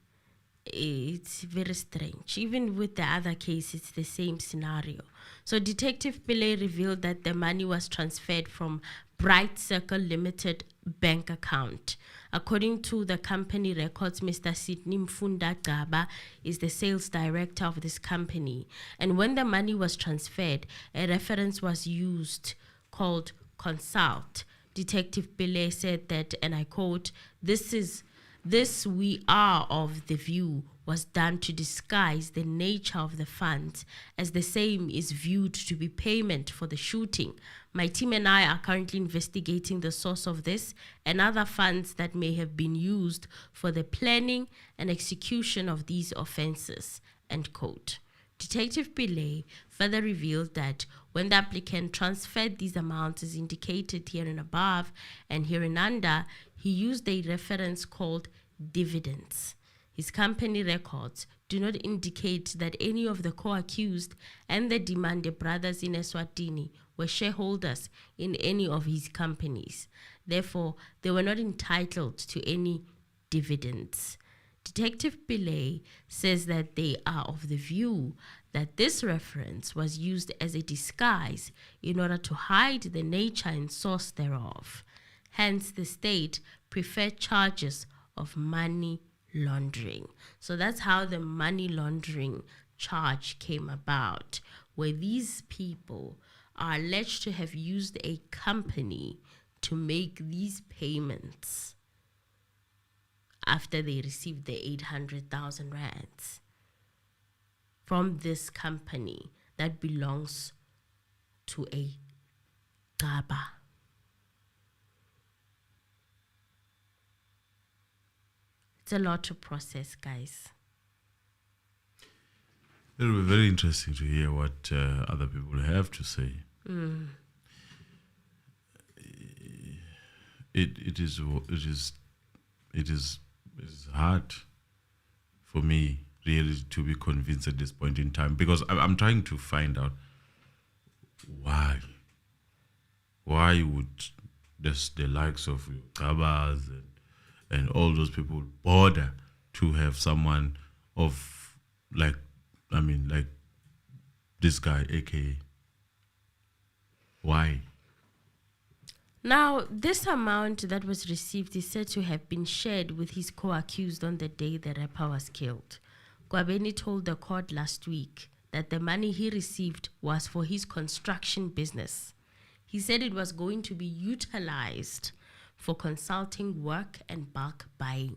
It's very strange. Even with the other case, it's the same scenario. So Detective Pillay revealed that the money was transferred from Bright Circle Limited bank account. According to the company records, Mr. Sydney Mfunda Gcaba is the sales director of this company. And when the money was transferred, a reference was used called consult. Detective Pillay said that, and I quote, This we are of the view was done to disguise the nature of the funds, as the same is viewed to be payment for the shooting. My team and I are currently investigating the source of this and other funds that may have been used for the planning and execution of these offenses, end quote. Detective Pillay further revealed that when the applicant transferred these amounts as indicated here and above and hereunder, he used a reference called dividends. His company records do not indicate that any of the co-accused and the Demande brothers in Eswatini were shareholders in any of his companies. Therefore, they were not entitled to any dividends. Detective Pillay says that they are of the view that this reference was used as a disguise in order to hide the nature and source thereof. Hence, the state preferred charges of money laundering. So that's how the money laundering charge came about, where these people are alleged to have used a company to make these payments after they received the 800,000 rands from this company that belongs to a Gcaba. It's a lot to process, guys. It will be very interesting to hear what other people have to say. It is hard for me really to be convinced at this point in time, because I'm trying to find out why would the likes of Gcabas and all those people bother to have someone of like this guy, aka. Why? Now, this amount that was received is said to have been shared with his co-accused on the day the rapper was killed. Gwabeni told the court last week that the money he received was for his construction business. He said it was going to be utilized for consulting work and bulk buying.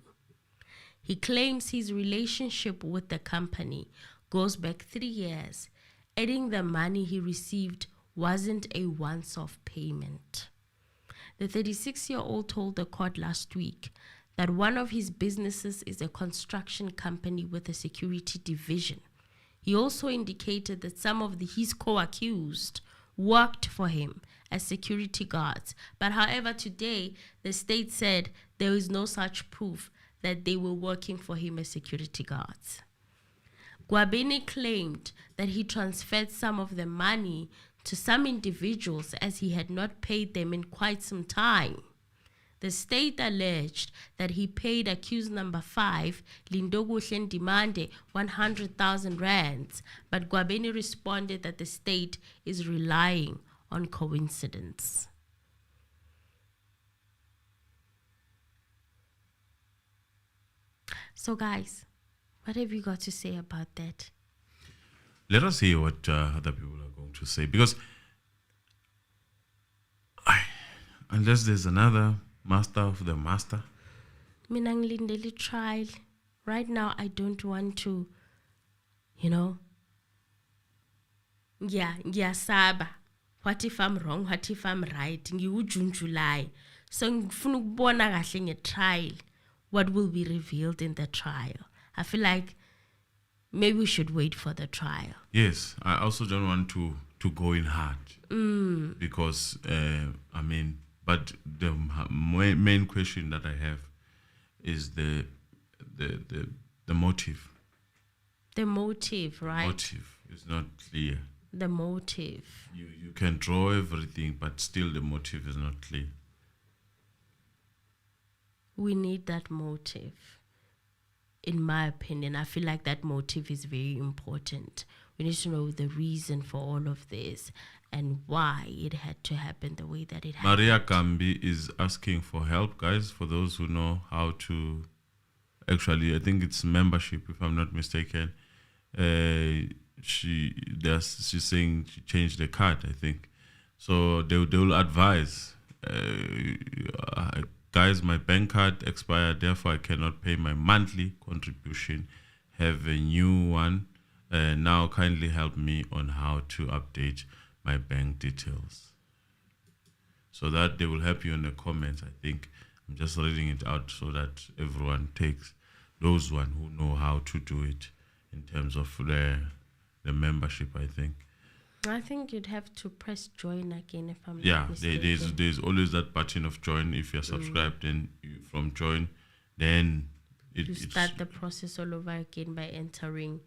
He claims his relationship with the company goes back 3 years, adding the money he received wasn't a once-off payment. The 36-year-old told the court last week that one of his businesses is a construction company with a security division. He also indicated that some of his co-accused worked for him as security guards. But however, today, the state said there is no such proof that they were working for him as security guards. Gwabeni claimed that he transferred some of the money to some individuals as he had not paid them in quite some time. The state alleged that he paid accused number 5, Lindoguhle Ndimande, 100,000 rands, but Gwabeni responded that the state is relying on coincidence. So guys, what have you got to say about that? Let us hear what other people are going to say, because unless there's another master of the master. Mina ngilindele trial. Right now, I don't want to, ngiyasaba. What if I'm wrong? What if I'm right? July. So ngifuna ukubona kahle nge-trial what will be revealed in the trial. I feel like maybe we should wait for the trial. Yes, I also don't want to go in hard. Because, but the main question that I have is the motive. The motive, right? Motive is not clear. The motive. You can draw everything, but still the motive is not clear. We need that motive. In my opinion, I feel like that motive is very important. We need to know the reason for all of this and why it had to happen the way that it happened. Maria Kambi is asking for help, guys, for those who know how to. Actually, I think it's membership, if I'm not mistaken. She's saying she changed the card, I think. So they will advise, guys, my bank card expired, therefore I cannot pay my monthly contribution. Have a new one. Now kindly help me on how to update my bank details. So that they will help you in the comments, I think. I'm just reading it out so that everyone takes those one who know how to do it in terms of the membership, I think. I think you'd have to press join again if I'm not mistaken. There's always that button of join. If you're subscribed, then from join, then you start the process all over again by entering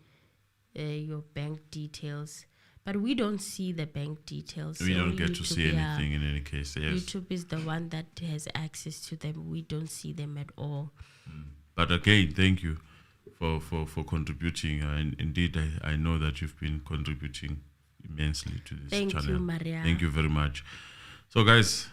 your bank details. But we don't see the bank details. We don't get to see anything in any case. Yes. YouTube is the one that has access to them. We don't see them at all. But again, thank you for contributing. And indeed, I know that you've been contributing immensely to this channel. Thank you, Maria. Thank you very much. So, guys,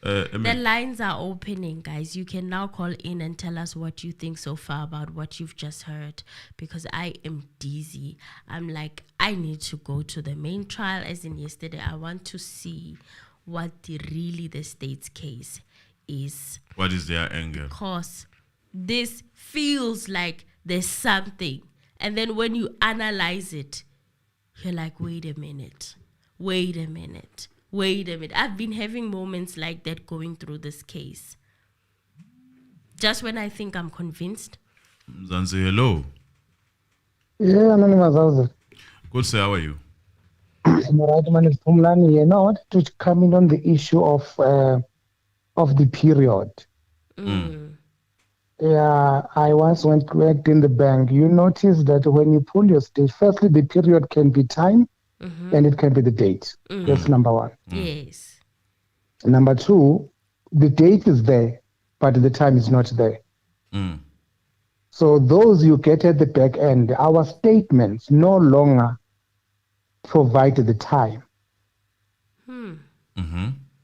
the lines are opening, guys. You can now call in and tell us what you think so far about what you've just heard, because I am dizzy. I'm like, I need to go to the main trial, as in yesterday. I want to see what really the state's case is. What is their angle? Because this feels like there's something. And then when you analyze it, you're like, wait a minute. I've been having moments like that going through this case. Just when I think I'm convinced. Mzansi, hello. Yeah, Anonymous. Good, sir. How are you? I'm all right, man. It's Pumlani here. Now, I wanted to come in on the issue of the period. Yeah, I once worked in the bank. You notice that when you pull your state, firstly, the period can be time and it can be the date. That's number one. Yes. Number two, the date is there, but the time is not there. So those you get at the back end, our statements no longer provide the time.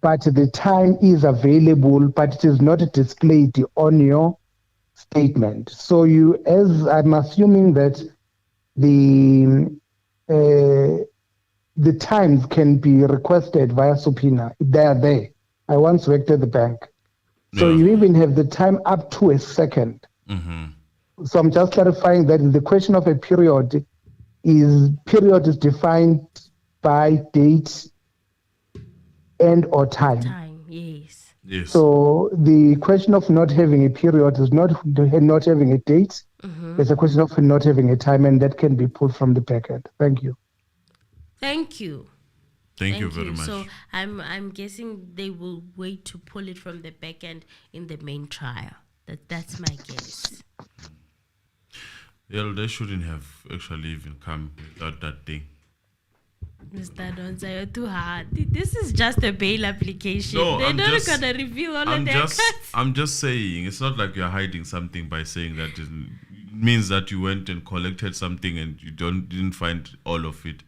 But the time is available, but it is not displayed on your statement. So I'm assuming that the times can be requested via subpoena. They are there. I once worked at the bank. So you even have the time up to a second. So I'm just clarifying that the question of a period is defined by date and or time. Yes. So the question of not having a period is not having a date. It's a question of not having a time, and that can be pulled from the back end. Thank you. Thank you. Thank you very much. So I'm guessing they will wait to pull it from the back end in the main trial. That's my guess. Yeah, they shouldn't have actually even come without that thing. Mr. Donza, you're too hard. This is just a bail application. No, They're not going to reveal all of their cards. I'm just saying, it's not like you're hiding something by saying that. It means that you went and collected something and you didn't find all of it.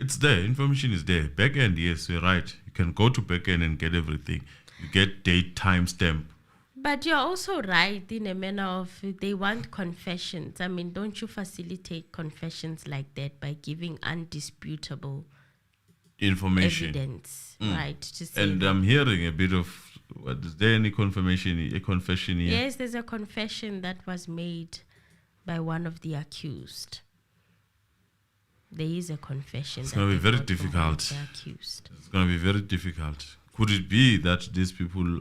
It's there. Information is there. Back end, yes, you're right. You can go to back end and get everything. You get date, time stamp. But you're also right in a manner of they want confessions. I mean, don't you facilitate confessions like that by giving undisputable information, evidence, right? To say and I'm hearing a bit of, is there any confession here? Yes, there's a confession that was made by one of the accused. There is a confession. It's going to be very difficult. It's going to be very difficult. Could it be that these people,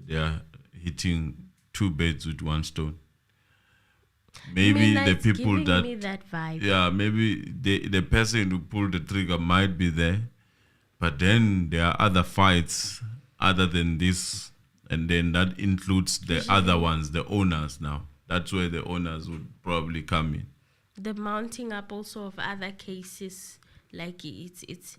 they are hitting two birds with one stone? Maybe the people that vibe. Yeah, maybe the person who pulled the trigger might be there, but then there are other fights other than this, and then that includes the other ones, the owners now. That's where the owners would probably come in. The mounting up also of other cases Like it's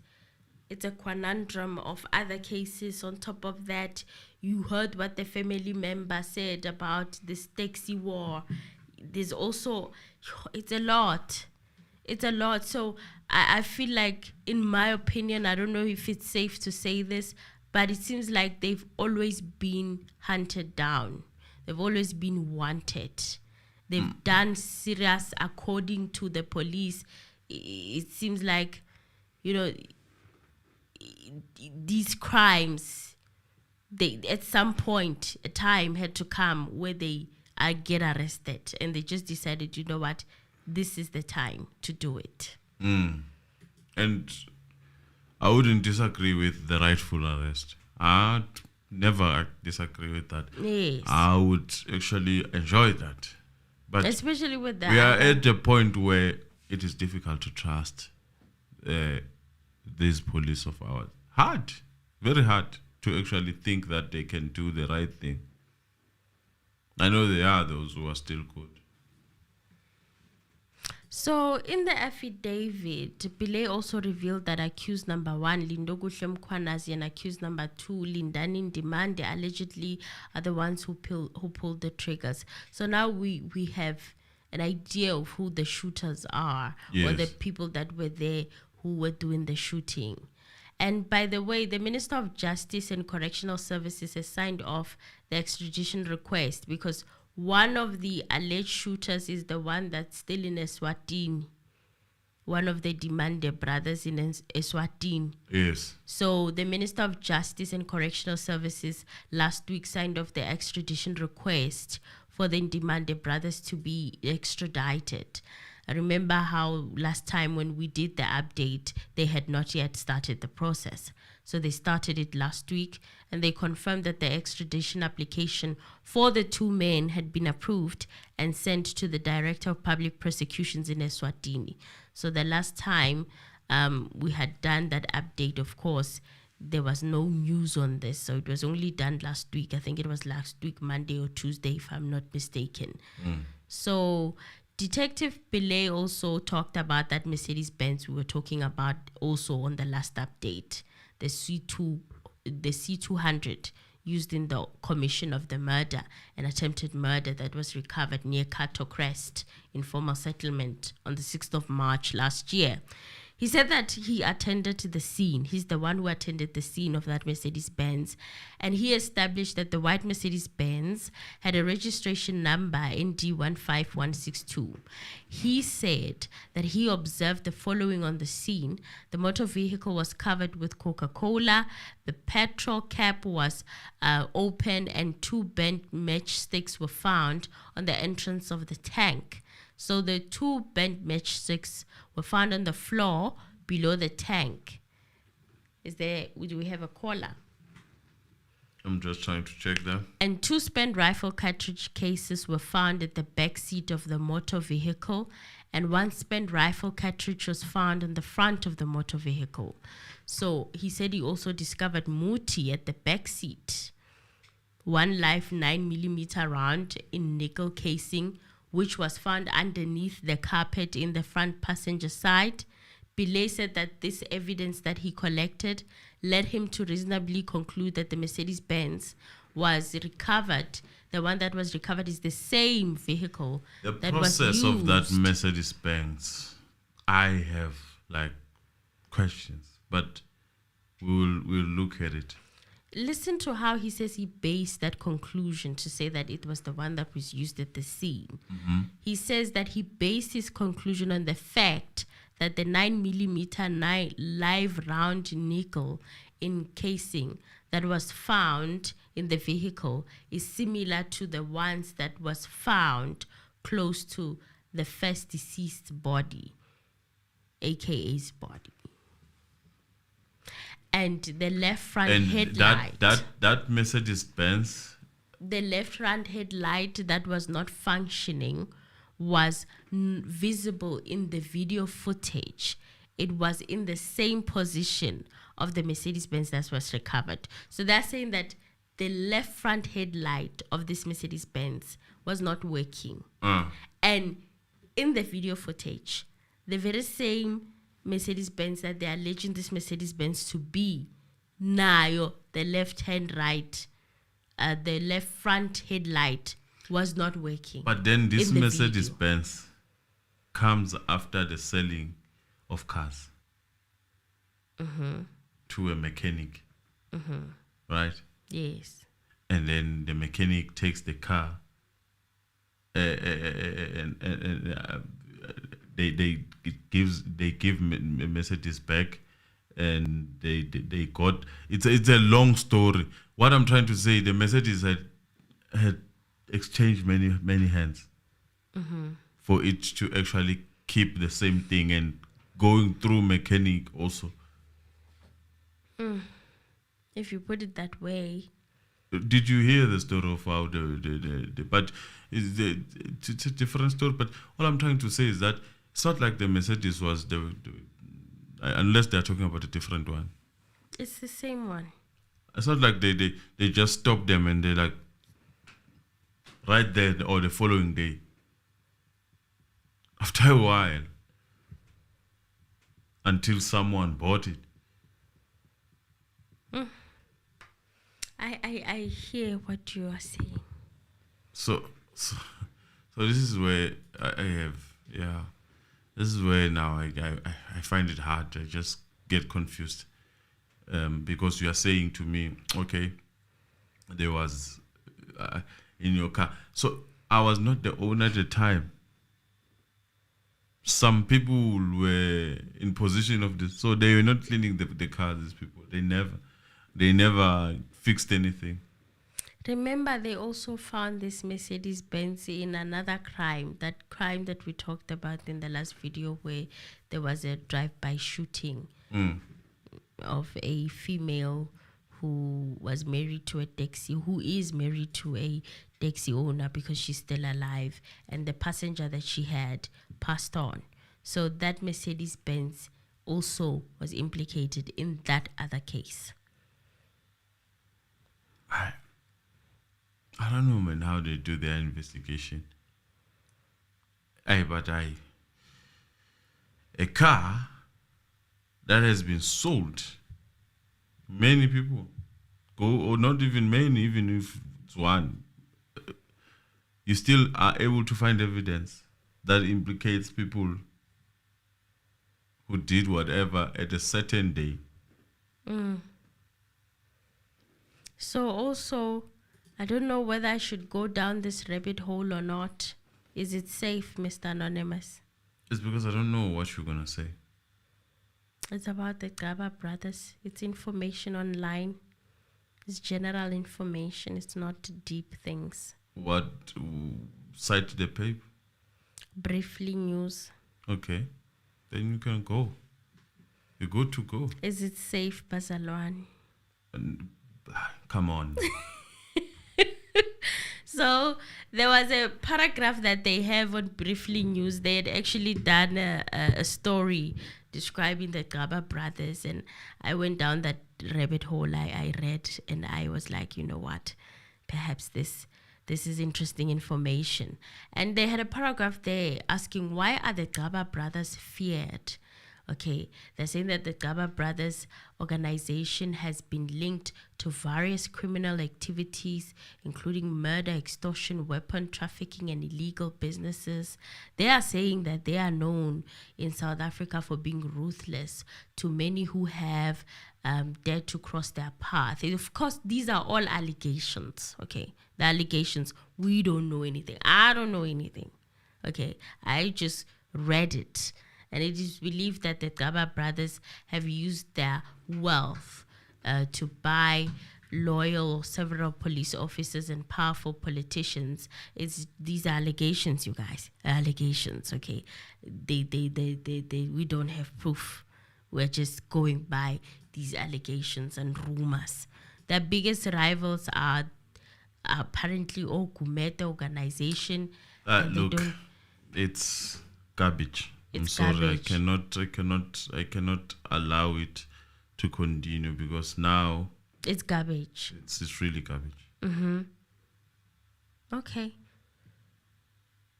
a conundrum of other cases. On top of that, you heard what the family member said about this taxi war. There's also, it's a lot. It's a lot. So I feel like, in my opinion, I don't know if it's safe to say this, but it seems like they've always been hunted down. They've always been wanted. They've done serious, according to the police. It seems like, these crimes, they at some point, a time had to come where they get arrested, and they just decided, you know what, this is the time to do it. And I wouldn't disagree with the rightful arrest. I'd never disagree with that. Yes. I would actually enjoy that. But especially with that, we are at a point where it is difficult to trust these police of ours. Hard, very hard to actually think that they can do the right thing. I know there are those who are still good. So, in the affidavit, Pillay also revealed that accused number 1, Lindokuhle Mkhwanazi, and accused number 2, Lindani Ndimande, allegedly are the ones who pulled the triggers. So now we have an idea of who the shooters are, or the people that were there who were doing the shooting. And by the way, the Minister of Justice and Correctional Services has signed off the extradition request, because one of the alleged shooters is the one that's still in Eswatini, one of the Demande brothers in Eswatini. Yes. So the Minister of Justice and Correctional Services last week signed off the extradition request for the Demande brothers to be extradited. I remember how last time when we did the update, they had not yet started the process. So they started it last week, and they confirmed that the extradition application for the 2 men had been approved and sent to the Director of Public Prosecutions in Eswatini. So the last time we had done that update, of course, there was no news on this. So it was only done last week. I think it was last week, Monday or Tuesday, if I'm not mistaken. So Detective Pillay also talked about that Mercedes-Benz we were talking about also on the last update, the C200 used in the commission of the murder, an attempted murder that was recovered near Kato Crest informal settlement on the 6th of March last year. He said that he attended to the scene. He's the one who attended the scene of that Mercedes-Benz. And he established that the white Mercedes-Benz had a registration number ND15162. He said that he observed the following on the scene. The motor vehicle was covered with Coca-Cola. The petrol cap was open, and 2 bent matchsticks were found on the entrance of the tank. So the 2 bent matchsticks were found on the floor below the tank. Do we have a caller? I'm just trying to check that. And 2 spent rifle cartridge cases were found at the back seat of the motor vehicle, and 1 spent rifle cartridge was found on the front of the motor vehicle. So he said he also discovered Muti at the back seat. 1 live 9mm round in nickel casing, which was found underneath the carpet in the front passenger side. Pillay said that this evidence that he collected led him to reasonably conclude that the Mercedes-Benz was recovered. The one that was recovered is the same vehicle that was used. The process of that Mercedes-Benz, I have questions, but we'll look at it. Listen to how he says he based that conclusion to say that it was the one that was used at the scene. He says that he based his conclusion on the fact that the 9mm live round nickel encasing that was found in the vehicle is similar to the ones that was found close to the first deceased body, AKA's body. And the left front headlight. That Mercedes-Benz. The left front headlight that was not functioning was visible in the video footage. It was in the same position of the Mercedes-Benz that was recovered. So they're saying that the left front headlight of this Mercedes-Benz was not working. And in the video footage, the very same Mercedes-Benz that they're alleging this Mercedes-Benz to be, nayo, the left front headlight was not working. But then this in the Mercedes-Benz comes after the selling of cars to a mechanic, right? Yes. And then the mechanic takes the car and they give Mercedes back, and they got it's a long story. What I'm trying to say, the Mercedes had exchanged many hands for it to actually keep the same thing and going through mechanic also. If you put it that way. Did you hear the story of how the but it's a different story, but all I'm trying to say is that it's not like the Mercedes was unless they're talking about a different one. It's the same one. It's not like they just stopped them and they like right there or the following day. After a while. Until someone bought it. I hear what you are saying. So this is where I have, this is where now I find it hard. I just get confused because you are saying to me, okay, there was in your car. So I was not the owner at the time. Some people were in position of this, so they were not cleaning the cars. These people, they never fixed anything. Remember, they also found this Mercedes-Benz in another crime, that crime that we talked about in the last video where there was a drive-by shooting of a female who was married to a taxi, who is married to a taxi owner because she's still alive, and the passenger that she had passed on. So that Mercedes-Benz also was implicated in that other case. I don't know, man, how they do their investigation. A car that has been sold, many people go, or not even many, even if it's one, you still are able to find evidence that implicates people who did whatever at a certain day. So also, I don't know whether I should go down this rabbit hole or not. Is it safe, Mr. Anonymous? It's because I don't know what you're going to say. It's about the Gcaba brothers. It's information online. It's general information. It's not deep things. What site did they pay? Briefly news. Okay. Then you can go. You're good to go. Is it safe, Bazalwane? Come on. So there was a paragraph that they have on Briefly News. They had actually done a story describing the Gcaba brothers, and I went down that rabbit hole. I read, and I was like, you know what? Perhaps this is interesting information. And they had a paragraph there asking, why are the Gcaba brothers feared? Okay, they're saying that the Gcaba brothers organization has been linked to various criminal activities, including murder, extortion, weapon trafficking, and illegal businesses. They are saying that they are known in South Africa for being ruthless to many who have dared to cross their path. And of course, these are all allegations, okay? The allegations, we don't know anything. I don't know anything, okay? I just read it. And it is believed that the Gcaba brothers have used their wealth to buy loyal several police officers and powerful politicians. These are allegations, you guys. Allegations, okay? We don't have proof. We're just going by these allegations and rumors. Their biggest rivals are apparently Gumete organization. Look, it's garbage. I'm sorry, garbage. I cannot allow it to continue because now it's garbage. It's really garbage. Okay.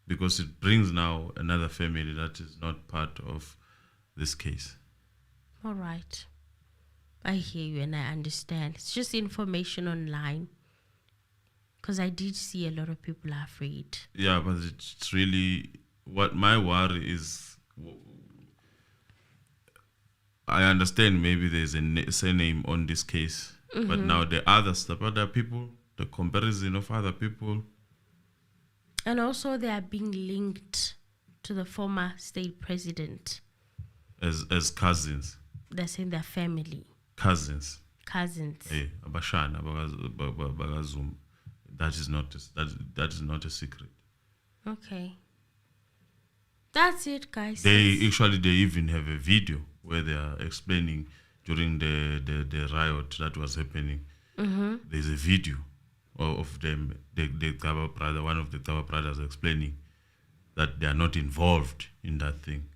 Because it brings now another family that is not part of this case. All right. I hear you and I understand. It's just information online. Because I did see a lot of people are afraid. Yeah, but it's really what my worry is. I understand maybe there's a surname on this case, but now the other people, the comparison of other people. And also they are being linked to the former state president. As cousins. They're saying they're family. Cousins. Hey, Abashana, Bagazum. That is not a secret. Okay. That's it, guys. They even have a video where they are explaining during the riot that was happening. There's a video of them, the Gcaba brother, one of the Gcaba brothers explaining that they are not involved in that thing.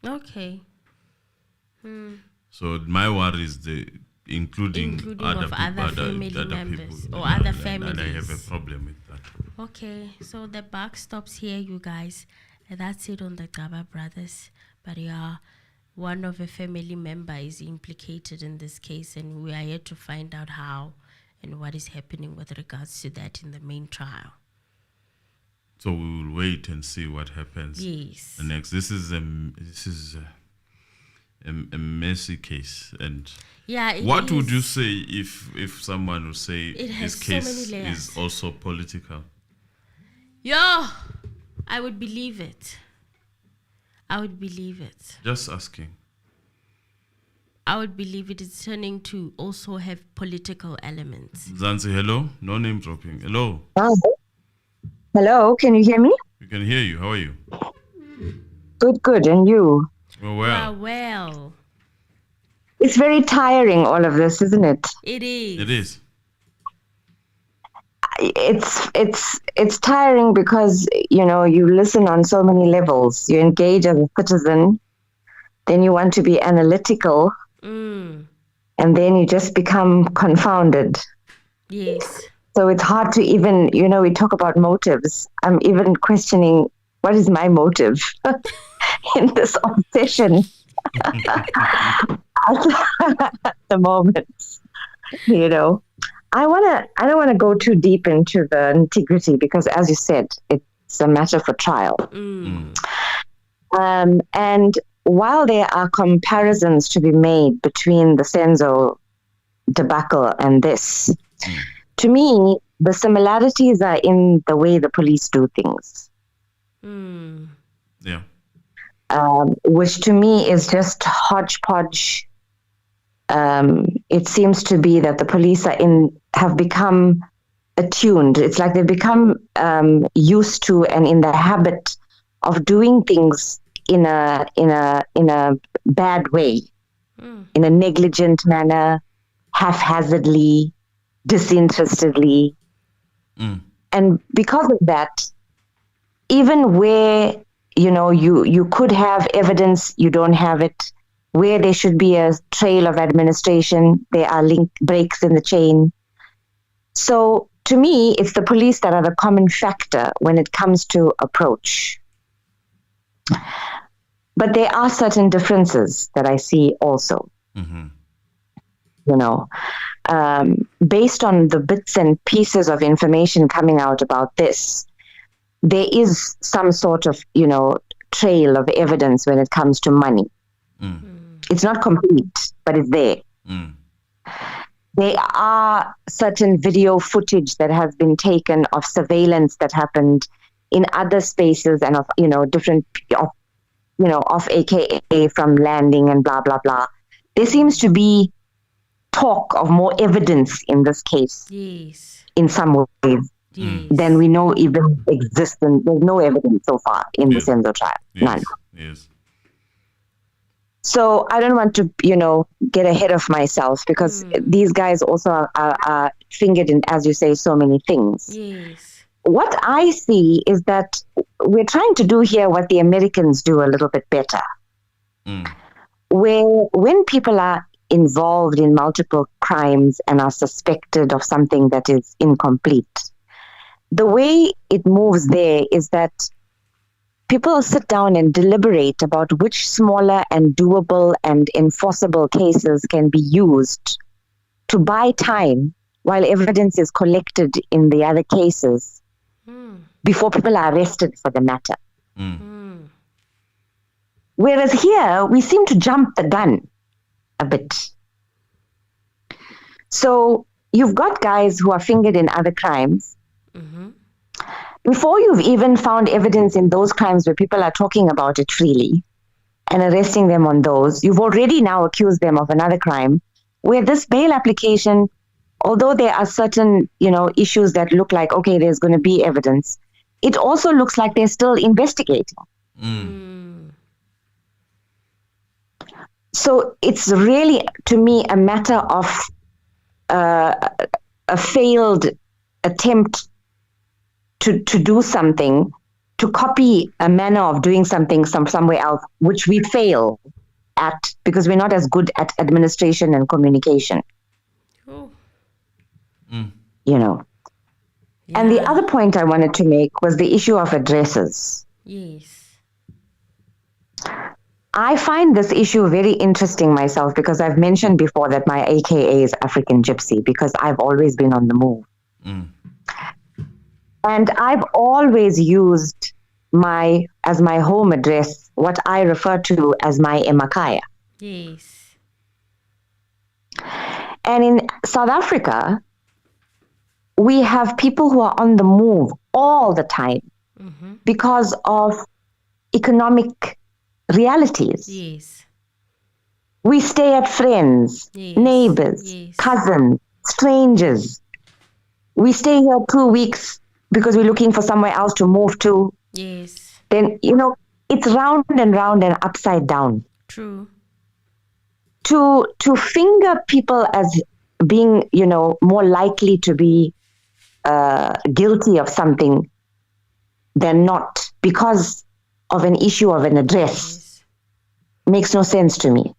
Okay. So my worry is including other family members people, or other families. And I have a problem with that. Okay, so the buck stops here, you guys. And that's it on the Gcaba brothers. But yeah, one of a family member is implicated in this case, and we are yet to find out how and what is happening with regards to that in the main trial. So we will wait and see what happens. Yes. Next, this is a messy case, and what would you say if someone would say this case is also political? Yeah, I would believe it. Just asking. I would believe it is turning to also have political elements. Zanzi, hello? No name dropping. Hello? Hello, can you hear me? We can hear you. How are you? Good. And you? Well. It's very tiring, all of this, isn't it? It is. It is. It's tiring because, you listen on so many levels. You engage as a citizen, then you want to be analytical, and then you just become confounded. Yes. So it's hard to even, we talk about motives. I'm even questioning, what is my motive in this obsession at the moment, I don't want to go too deep into the nitty-gritty because, as you said, it's a matter for trial. And while there are comparisons to be made between the Senzo debacle and this, to me, the similarities are in the way the police do things. Yeah. Which to me is just hodgepodge. It seems to be that the police have become attuned. It's like they've become used to and in the habit of doing things in a bad way, in a negligent manner, haphazardly, disinterestedly. And because of that, even where you could have evidence, you don't have it. Where there should be a trail of administration, there are breaks in the chain. So to me, it's the police that are the common factor when it comes to approach. But there are certain differences that I see also. Based on the bits and pieces of information coming out about this, there is some sort of, trail of evidence when it comes to money. It's not complete, but it's there. There are certain video footage that has been taken of surveillance that happened in other spaces and of, different, of AKA from landing and blah, blah, blah. There seems to be talk of more evidence in this case. Yes. In some ways. Than we know even exists. And there's no evidence so far in the Senzo trial. None. Yes. So I don't want to, get ahead of myself because these guys also are fingered in, as you say, so many things. Yes. What I see is that we're trying to do here what the Americans do a little bit better. Where when people are involved in multiple crimes and are suspected of something that is incomplete, the way it moves there is that people sit down and deliberate about which smaller and doable and enforceable cases can be used to buy time while evidence is collected in the other cases before people are arrested for the matter. Whereas here, we seem to jump the gun a bit. So you've got guys who are fingered in other crimes. Before you've even found evidence in those crimes where people are talking about it freely and arresting them on those, you've already now accused them of another crime where this bail application, although there are certain, issues that look like, okay, there's going to be evidence, it also looks like they're still investigating. So it's really, to me, a matter of a failed attempt to do something, to copy a manner of doing something somewhere else, which we fail at because we're not as good at administration and communication. And the other point I wanted to make was the issue of addresses. Yes. I find this issue very interesting myself because I've mentioned before that my AKA is African Gypsy because I've always been on the move. And I've always used as my home address what I refer to as my emakaya. Yes. And in South Africa, we have people who are on the move all the time because of economic realities. Yes. We stay at friends, neighbors, cousins, strangers. We stay here 2 weeks because we're looking for somewhere else to move to. Yes. Then, it's round and round and upside down. True. To finger people as being, more likely to be guilty of something than not because of an issue of an address makes no sense to me.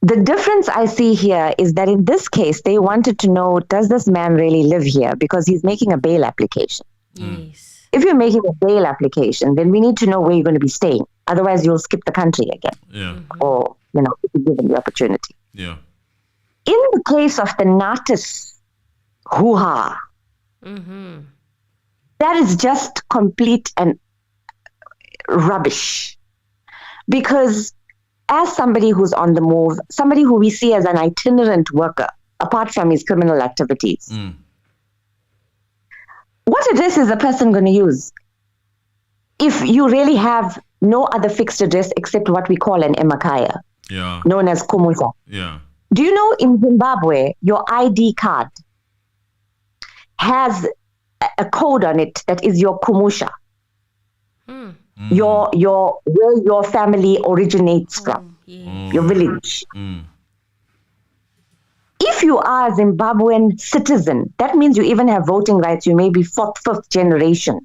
The difference I see here is that in this case, they wanted to know, does this man really live here? Because he's making a bail application. Yes. If you're making a bail application, then we need to know where you're going to be staying. Otherwise, you'll skip the country again. Yeah. Or, if you're given the opportunity. Yeah. In the case of the Natas hoo-ha, that is just complete and rubbish. Because as somebody who's on the move, somebody who we see as an itinerant worker, apart from his criminal activities, what address is a person going to use if you really have no other fixed address except what we call an emakaya, known as kumusha? Yeah. Do you know in Zimbabwe, your ID card has a code on it that is your kumusha, your where your family originates from, your village. If you are a Zimbabwean citizen, that means you even have voting rights. You may be fourth, fifth generation,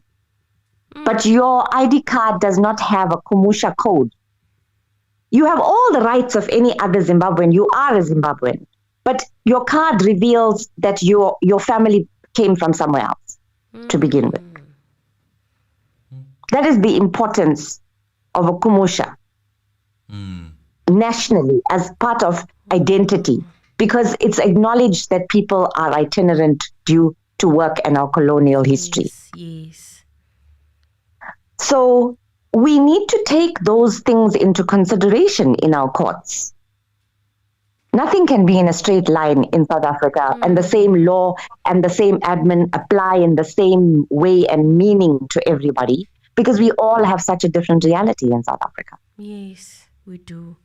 but your ID card does not have a kumusha code. You have all the rights of any other Zimbabwean. You are a Zimbabwean, but your card reveals that your family came from somewhere else to begin with. That is the importance of a kumusha nationally as part of identity, because it's acknowledged that people are itinerant due to work and our colonial history. Yes. So we need to take those things into consideration in our courts. Nothing can be in a straight line in South Africa, and the same law and the same admin apply in the same way and meaning to everybody, because we all have such a different reality in South Africa. Yes, we do.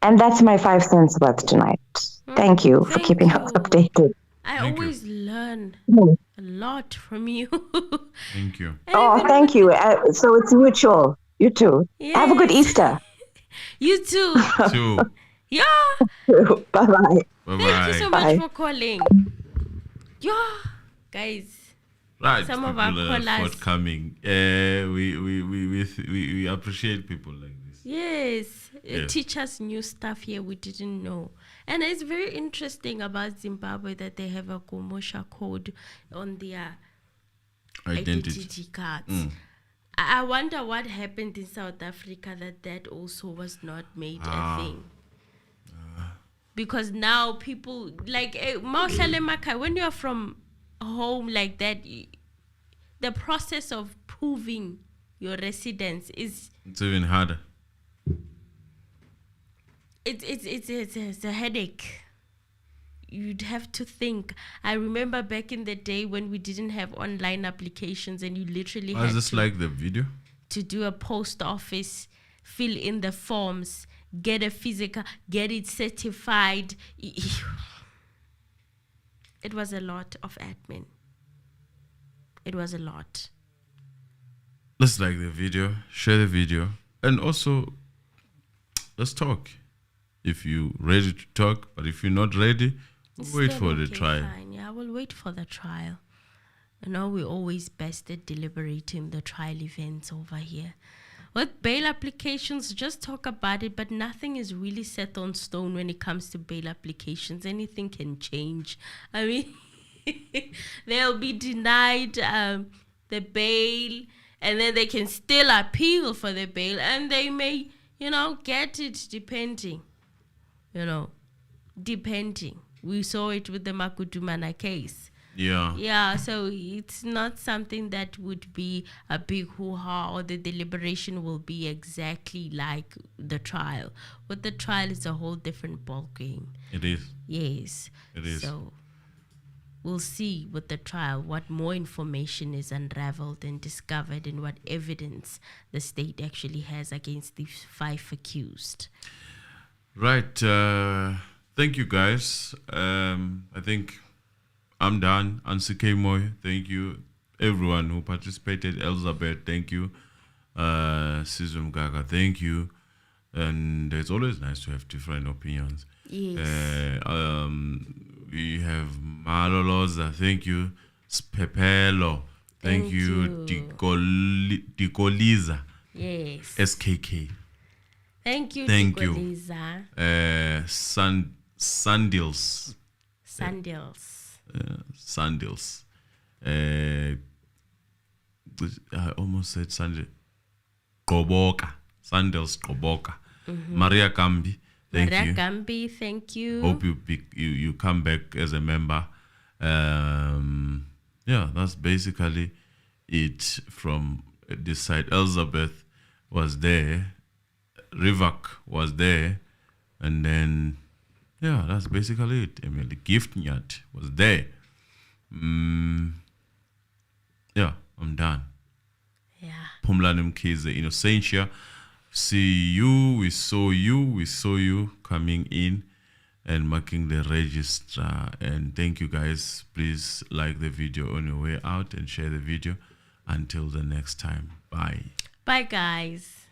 And that's my 5 cents worth tonight. Thank you for keeping us updated. I always learn a lot from you. Thank you. Thank you. So it's mutual. You too. Yes. Have a good Easter. You too. Yeah. Bye-bye. Thank you so much for calling. Yeah. Guys. Right. Some of our callers forthcoming. We appreciate people like this. Yes. Teach us new stuff here we didn't know. And it's very interesting about Zimbabwe that they have a kumusha code on their identity cards. I wonder what happened in South Africa that also was not made a thing. Because now people like when you're from home like that, the process of proving your residence it's even harder. It's a headache. You'd have to think. I remember back in the day when we didn't have online applications and you literally had this like the video? To do a post office, fill in the forms, get a physical, get it certified. It was a lot of admin. It was a lot. Let's like the video, share the video, and also let's talk. If you're ready to talk, but if you're not ready, wait for the trial. Fine. Yeah, I will wait for the trial. You know, we're always best at deliberating the trial events over here. With bail applications, just talk about it, but nothing is really set on stone when it comes to bail applications. Anything can change. I mean, they'll be denied the bail, and then they can still appeal for the bail, and they may, get it depending. Depending. We saw it with the Makudumana case. Yeah. Yeah, so it's not something that would be a big hoo-ha, or the deliberation will be exactly like the trial. With the trial, it's a whole different ballgame. It is. Yes. It is. So we'll see with the trial what more information is unraveled and discovered and what evidence the state actually has against these 5 accused. Right. Thank you, guys. I think I'm done. Ansuke Moy, thank you. Everyone who participated. Elizabeth, thank you. Sizwe Mgaga, thank you. And it's always nice to have different opinions. Yes. We have Maloloza, thank you. Spepelo, thank you. Dikoliza. Yes. SKK. Thank you, Thank Dikoliza. you. Sandils. Sandils. I almost said Sandils. Qoboka. Sandils Qoboka. Maria Gambi. Thank Maria you. Gambi, thank you. Hope you come back as a member. Yeah, that's basically it from this side. Elizabeth was there. Rivak was there. And then, yeah, that's basically it. Emily Giftnyat was there. Yeah, I'm done. Yeah. Pumlanim Kize, Innocentia. See you, we saw you coming in and marking the register. And thank you guys. Please like the video on your way out and share the video. Until the next time. Bye. Bye, guys.